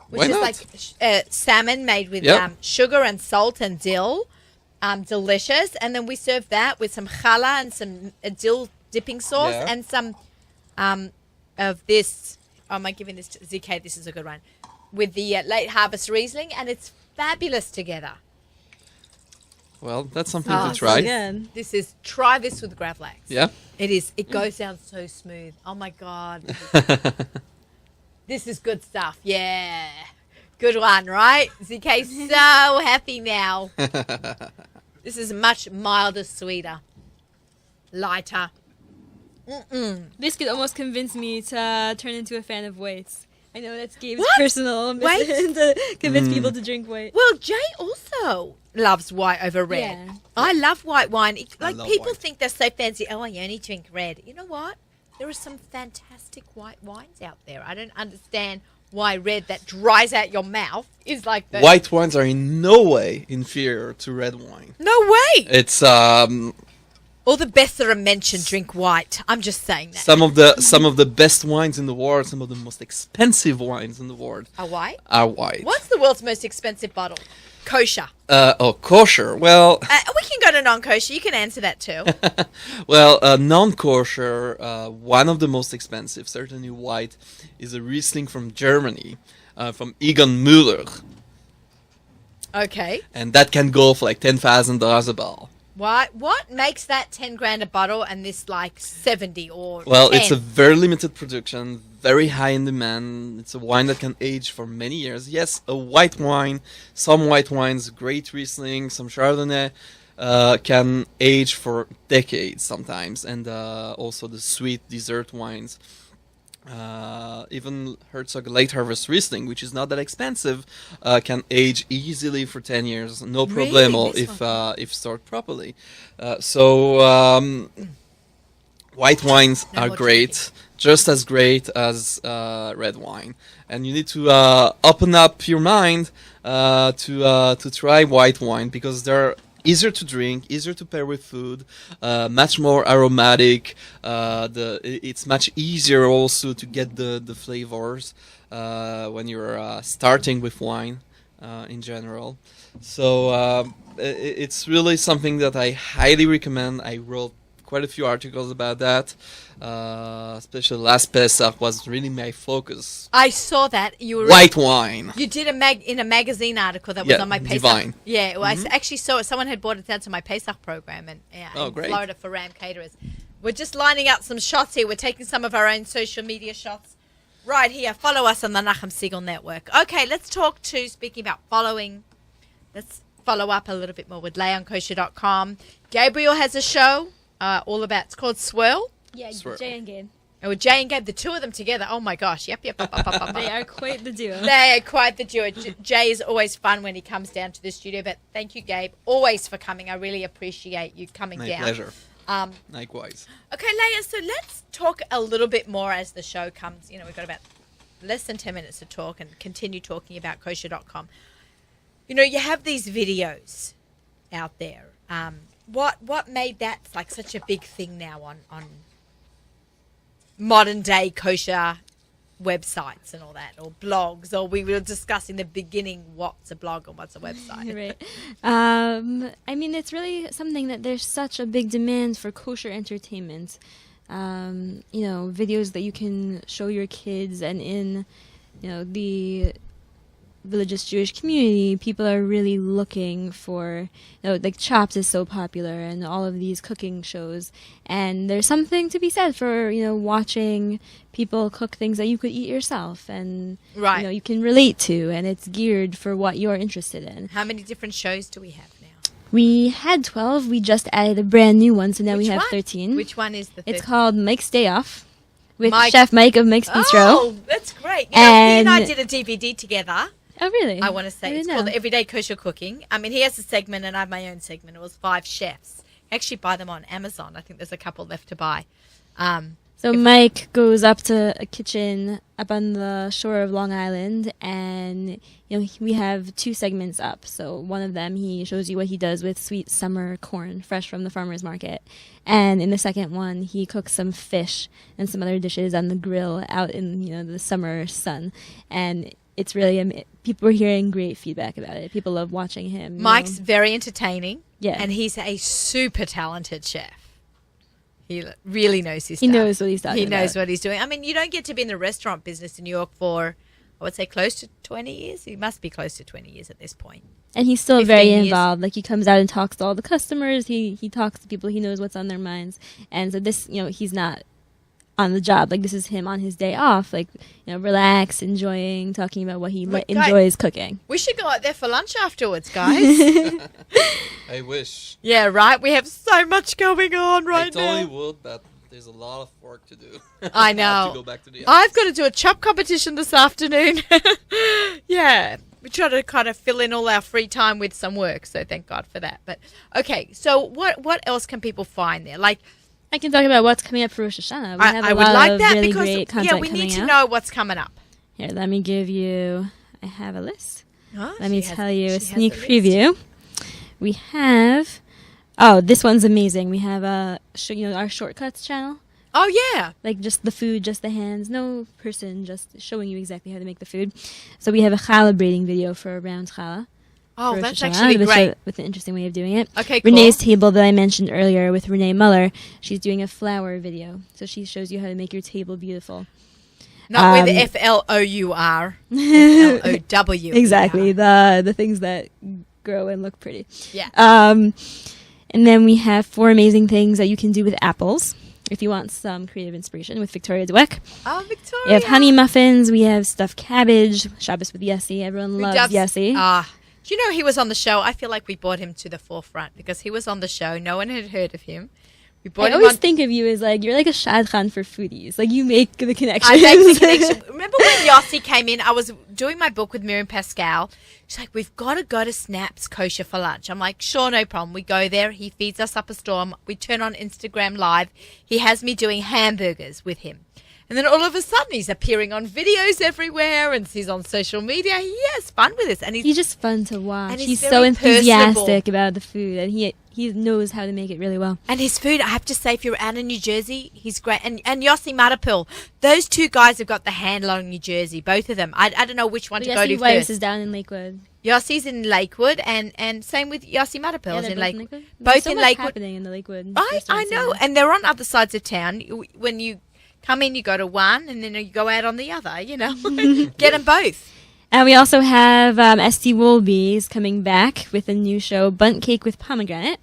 [SPEAKER 1] which
[SPEAKER 2] Why
[SPEAKER 1] is
[SPEAKER 2] not?
[SPEAKER 1] like salmon made with
[SPEAKER 2] Yep.
[SPEAKER 1] sugar and salt and dill. Delicious. And then we serve that with some challah and some dill dipping sauce
[SPEAKER 2] Yeah.
[SPEAKER 1] and some of this. Oh, am I giving this to ZK? This is a good one. With the late harvest Riesling, and it's fabulous together.
[SPEAKER 2] Well, that's something
[SPEAKER 1] Oh,
[SPEAKER 2] to try.
[SPEAKER 3] Again.
[SPEAKER 1] Try this with gravlax.
[SPEAKER 2] Yeah.
[SPEAKER 1] It goes down so smooth. Oh my God. This is good stuff. Yeah. Good one, right? ZK's so happy now. This is much milder, sweeter, lighter.
[SPEAKER 3] This could almost convince me to turn into a fan of whites. I know that's Gabe's
[SPEAKER 1] What?
[SPEAKER 3] personal
[SPEAKER 1] White?
[SPEAKER 3] mission to convince people to drink white.
[SPEAKER 1] Well, Jay also loves white over red.
[SPEAKER 3] Yeah.
[SPEAKER 1] I love white wine. Like
[SPEAKER 2] love
[SPEAKER 1] people
[SPEAKER 2] white.
[SPEAKER 1] think they're so fancy. Oh, I only drink red. You know what? There are some fantastic white wines out there. I don't understand why red that dries out your mouth is like the
[SPEAKER 2] White wines are in no way inferior to red wine.
[SPEAKER 1] No way.
[SPEAKER 2] It's
[SPEAKER 1] All the best that are mentioned drink white. I'm just saying that.
[SPEAKER 2] some of the best wines in the world, some of the most expensive wines in the world
[SPEAKER 1] A white?
[SPEAKER 2] are white.
[SPEAKER 1] What's the world's most expensive bottle? Kosher.
[SPEAKER 2] Kosher. Well,
[SPEAKER 1] We can go to non-kosher. You can answer that too.
[SPEAKER 2] non-kosher. One of the most expensive, certainly white, is a Riesling from Germany, from Egon Müller,
[SPEAKER 1] Okay.
[SPEAKER 2] and that can go for like $10,000 a bottle.
[SPEAKER 1] What makes that 10 grand a bottle and this like 70 or
[SPEAKER 2] Well,
[SPEAKER 1] 10?
[SPEAKER 2] it's a very limited production, very high in demand. It's a wine that can age for many years. Yes, a white wine, some white wines, great Riesling, some Chardonnay, can age for decades sometimes. And also the sweet dessert wines. Even Herzog Late Harvest Riesling, which is not that expensive, can age easily for 10 years, no
[SPEAKER 1] Really?
[SPEAKER 2] problemo
[SPEAKER 1] This
[SPEAKER 2] if stored properly. White wines
[SPEAKER 1] No
[SPEAKER 2] are
[SPEAKER 1] more
[SPEAKER 2] great, just as great as red wine, and you need to open up your mind to try white wine because they're easier to drink, easier to pair with food, much more aromatic. It's much easier also to get the flavors when you're starting with wine in general. So it's really something that I highly recommend. I wrote quite a few articles about that. Especially last Pesach was really my focus.
[SPEAKER 1] I saw that you were
[SPEAKER 2] White wine.
[SPEAKER 1] You did in a magazine article that was
[SPEAKER 2] Yeah,
[SPEAKER 1] on my Pesach.
[SPEAKER 2] Divine.
[SPEAKER 1] Yeah, well, I actually saw it. Someone had brought it down to my Pesach program in
[SPEAKER 2] great.
[SPEAKER 1] Florida for Ram Caterers. We're just lining up some shots here. We're taking some of our own social media shots right here. Follow us on the Nachum Siegel Network. Okay, let's talk to, speaking about following, let's follow up a little bit more with leonkosher.com. Gabriel has a show all about, it's called Swirl.
[SPEAKER 3] Yeah,
[SPEAKER 2] Swirl.
[SPEAKER 3] Jay and Gabe.
[SPEAKER 1] Oh, Jay and Gabe, the two of them together. Oh my gosh. Yep.
[SPEAKER 3] They are quite the duo.
[SPEAKER 1] They are quite the duo. Jay is always fun when he comes down to the studio, but thank you, Gabe, always for coming. I really appreciate you coming
[SPEAKER 2] My
[SPEAKER 1] down.
[SPEAKER 2] pleasure.
[SPEAKER 1] Um,
[SPEAKER 2] Likewise.
[SPEAKER 1] okay, Leah, so let's talk a little bit more as the show comes. You know, we've got about less than 10 minutes to talk and continue talking about kosher.com. You know, you have these videos out there. What made that like such a big thing now on modern day kosher websites and all that, or blogs, or we were discussing the beginning what's a blog and what's a website?
[SPEAKER 3] Right. I mean, it's really something that there's such a big demand for kosher entertainment. You know, videos that you can show your kids, and in, you know, the religious Jewish community, people are really looking for, like Chopped is so popular and all of these cooking shows. And there's something to be said for, watching people cook things that you could eat yourself and, you can relate to, and it's geared for what you're interested in.
[SPEAKER 1] How many different shows do we have now?
[SPEAKER 3] We had 12. We just added a brand new one, so now we have 13.
[SPEAKER 1] Which one is the 13th?
[SPEAKER 3] It's called Mike's Day Off with Chef Mike of Mike's Bistro.
[SPEAKER 1] Oh, that's great. He and I did a DVD together.
[SPEAKER 3] Oh, really?
[SPEAKER 1] I want to say it's called Everyday Kosher Cooking. I mean, he has a segment and I have my own segment. It was 5 chefs. Actually, buy them on Amazon. I think there's a couple left to buy.
[SPEAKER 3] So Mike goes up to a kitchen up on the shore of Long Island, and we have 2 segments up. So one of them, he shows you what he does with sweet summer corn, fresh from the farmer's market. And in the second one, he cooks some fish and some other dishes on the grill out in the summer sun. And it's really people are hearing great feedback about it. People love watching him.
[SPEAKER 1] Mike's very entertaining.
[SPEAKER 3] Yeah,
[SPEAKER 1] and he's a super talented chef. He really knows his stuff.
[SPEAKER 3] He knows what he's talking about.
[SPEAKER 1] He knows what he's doing. I mean, you don't get to be in the restaurant business in New York for, I would say, close to 20 years. He must be close to 20 years at this point.
[SPEAKER 3] And he's still very involved. Like, he comes out and talks to all the customers. He talks to people. He knows what's on their minds. And so this, he's not on the job. Like, this is him on his day off. Like, relax, enjoying, talking about what he enjoys cooking.
[SPEAKER 1] We should go out there for lunch afterwards, guys.
[SPEAKER 2] I wish.
[SPEAKER 1] Yeah, right? We have so much going on right now.
[SPEAKER 2] I totally would, but there's a lot of work to do.
[SPEAKER 1] I know.
[SPEAKER 2] to go back to the office.
[SPEAKER 1] I've got to do a chop competition this afternoon. Yeah. We try to kind of fill in all our free time with some work, so thank God for that. But, okay, so what else can people find there? Like,
[SPEAKER 3] I can talk about what's coming up for Rosh Hashanah. We have
[SPEAKER 1] I would like that
[SPEAKER 3] really
[SPEAKER 1] because,
[SPEAKER 3] great content
[SPEAKER 1] we need to
[SPEAKER 3] out.
[SPEAKER 1] know what's coming up.
[SPEAKER 3] Here, let me give you, I have a list.
[SPEAKER 1] Oh,
[SPEAKER 3] let me tell you a sneak preview. We have, this one's amazing. We have our Shortcuts channel.
[SPEAKER 1] Oh, yeah.
[SPEAKER 3] Like just the food, just the hands. No person, just showing you exactly how to make the food. So we have a challah braiding video for around challah.
[SPEAKER 1] Oh, that's actually great.
[SPEAKER 3] With an interesting way of doing it.
[SPEAKER 1] Okay, cool.
[SPEAKER 3] Renee's table that I mentioned earlier with Renee Muller, she's doing a flower video. So she shows you how to make your table beautiful.
[SPEAKER 1] Not with Flour. Flow.
[SPEAKER 3] Exactly. The things that grow and look pretty.
[SPEAKER 1] Yeah.
[SPEAKER 3] And then we have 4 amazing things that you can do with apples if you want some creative inspiration with Victoria Dweck.
[SPEAKER 1] Oh, Victoria.
[SPEAKER 3] We have honey muffins. We have stuffed cabbage. Shabbos with Yossi. Everyone loves Yossi.
[SPEAKER 1] Do you know he was on the show? I feel like we brought him to the forefront because he was on the show. No one had heard of him.
[SPEAKER 3] I always think of you as you're like a shadchan for foodies. Like, you make the connection.
[SPEAKER 1] I make the connection. Remember when Yossi came in? I was doing my book with Miriam Pascal. She's like, we've got to go to Snap's Kosher for lunch. I'm like, sure, no problem. We go there. He feeds us up a storm. We turn on Instagram Live. He has me doing hamburgers with him. And then all of a sudden, he's appearing on videos everywhere, and he's on social media. He has fun with us, and
[SPEAKER 3] he's just fun to watch.
[SPEAKER 1] And
[SPEAKER 3] he's so enthusiastic about the food, and he knows how to make it really well.
[SPEAKER 1] And his food, I have to say, if you're out in New Jersey, he's great. And Yossi Matapil, those 2 guys have got the handle on New Jersey, both of them. I don't know which one to go to first.
[SPEAKER 3] Yossi is down in Lakewood.
[SPEAKER 1] Yossi's in Lakewood, and same with Yossi Matapil in Lakewood.
[SPEAKER 3] Both in Lakewood. Happening in the Lakewood.
[SPEAKER 1] I know, and they're on other sides of town. When you come in, you go to one, and then you go out on the other, Get them both.
[SPEAKER 3] And we also have Esty Wolbe's coming back with a new show, Bunt Cake with Pomegranate.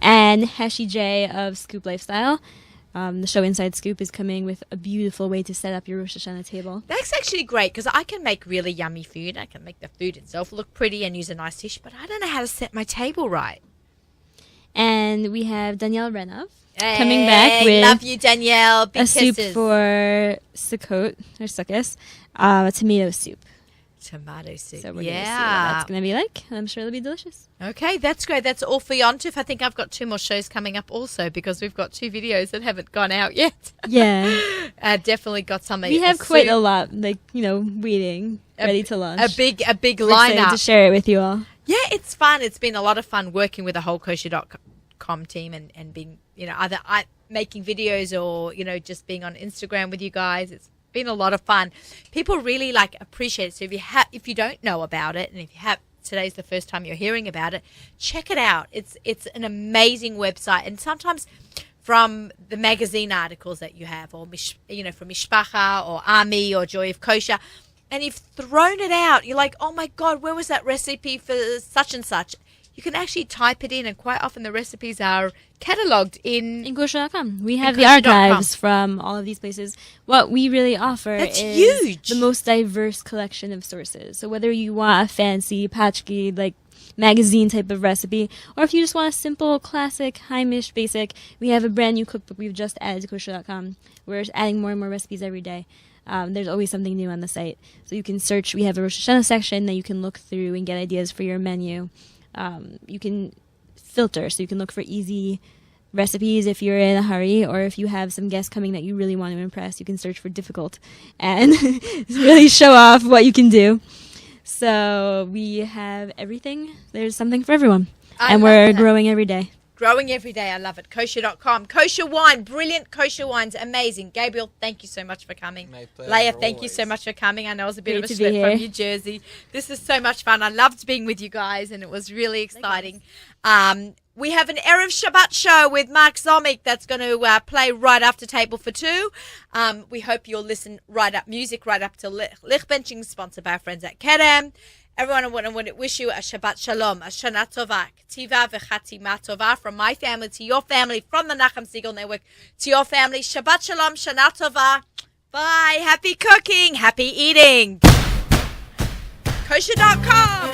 [SPEAKER 3] And Heshi J of Scoop Lifestyle. The show Inside Scoop is coming with a beautiful way to set up your Rosh Hashanah table.
[SPEAKER 1] That's actually great because I can make really yummy food. I can make the food itself look pretty and use a nice dish, but I don't know how to set my table right.
[SPEAKER 3] And we have Danielle Renov coming back with
[SPEAKER 1] love you, Danielle. Big
[SPEAKER 3] kisses.
[SPEAKER 1] Soup
[SPEAKER 3] for Sukkot, or Sukkot, a tomato soup.
[SPEAKER 1] Tomato soup.
[SPEAKER 3] So we're going to see what that's going to be like. I'm sure it'll be delicious.
[SPEAKER 1] Okay, that's great. That's all for Yontif. I think I've got 2 more shows coming up also because we've got 2 videos that haven't gone out yet.
[SPEAKER 3] Yeah.
[SPEAKER 1] Definitely got something.
[SPEAKER 3] We have quite a lot, waiting, ready to launch.
[SPEAKER 1] A big
[SPEAKER 3] We're
[SPEAKER 1] lineup.
[SPEAKER 3] excited to share it with you all.
[SPEAKER 1] Yeah, it's fun. It's been a lot of fun working with the whole kosher.com team and being, either making videos or, just being on Instagram with you guys. It's been a lot of fun. People really appreciate it. So if you don't know about it, and if you have, today's the first time you're hearing about it, check it out. It's an amazing website, and sometimes from the magazine articles that you have, or from Mishpacha or Ami or Joy of Kosher, and you've thrown it out. You're like, oh my God, where was that recipe for such and such? You can actually type it in, and quite often the recipes are catalogued in
[SPEAKER 3] kosher.com. We have the archives from all of these places. What we really offer is
[SPEAKER 1] huge.
[SPEAKER 3] The most diverse collection of sources. So whether you want a fancy patchki, like magazine type of recipe, or if you just want a simple, classic, Heimish, basic, we have a brand new cookbook we've just added to kosher.com. We're adding more and more recipes every day. There's always something new on the site. So you can search. We have a Rosh Hashanah section that you can look through and get ideas for your menu. You can filter, so you can look for easy recipes if you're in a hurry, or if you have some guests coming that you really want to impress, you can search for difficult and really show off what you can do. So we have everything. There's something for everyone. And we're growing every day.
[SPEAKER 1] Growing every day. I love it. Kosher.com. Kosher wine. Brilliant kosher wines. Amazing. Gabriel, thank you so much for coming.
[SPEAKER 2] My pleasure,
[SPEAKER 1] Leah, thank you
[SPEAKER 2] always.
[SPEAKER 1] so much for coming. I know it was a bit
[SPEAKER 3] Great
[SPEAKER 1] of a
[SPEAKER 3] to be
[SPEAKER 1] slip
[SPEAKER 3] here.
[SPEAKER 1] from New Jersey. This is so much fun. I loved being with you guys, and it was really exciting. We have an Erev Shabbat show with Mark Zomick that's going to play right after Table for Two. We hope you'll listen music right up to Lichbenching, sponsored by our friends at Kedem. Everyone, I want to wish you a Shabbat Shalom, a Shana Tova, Ktiva v'Chatima Tova, from my family to your family, from the Nachum Segal Network to your family. Shabbat Shalom, Shana Tova. Bye. Happy cooking. Happy eating. Kosher.com.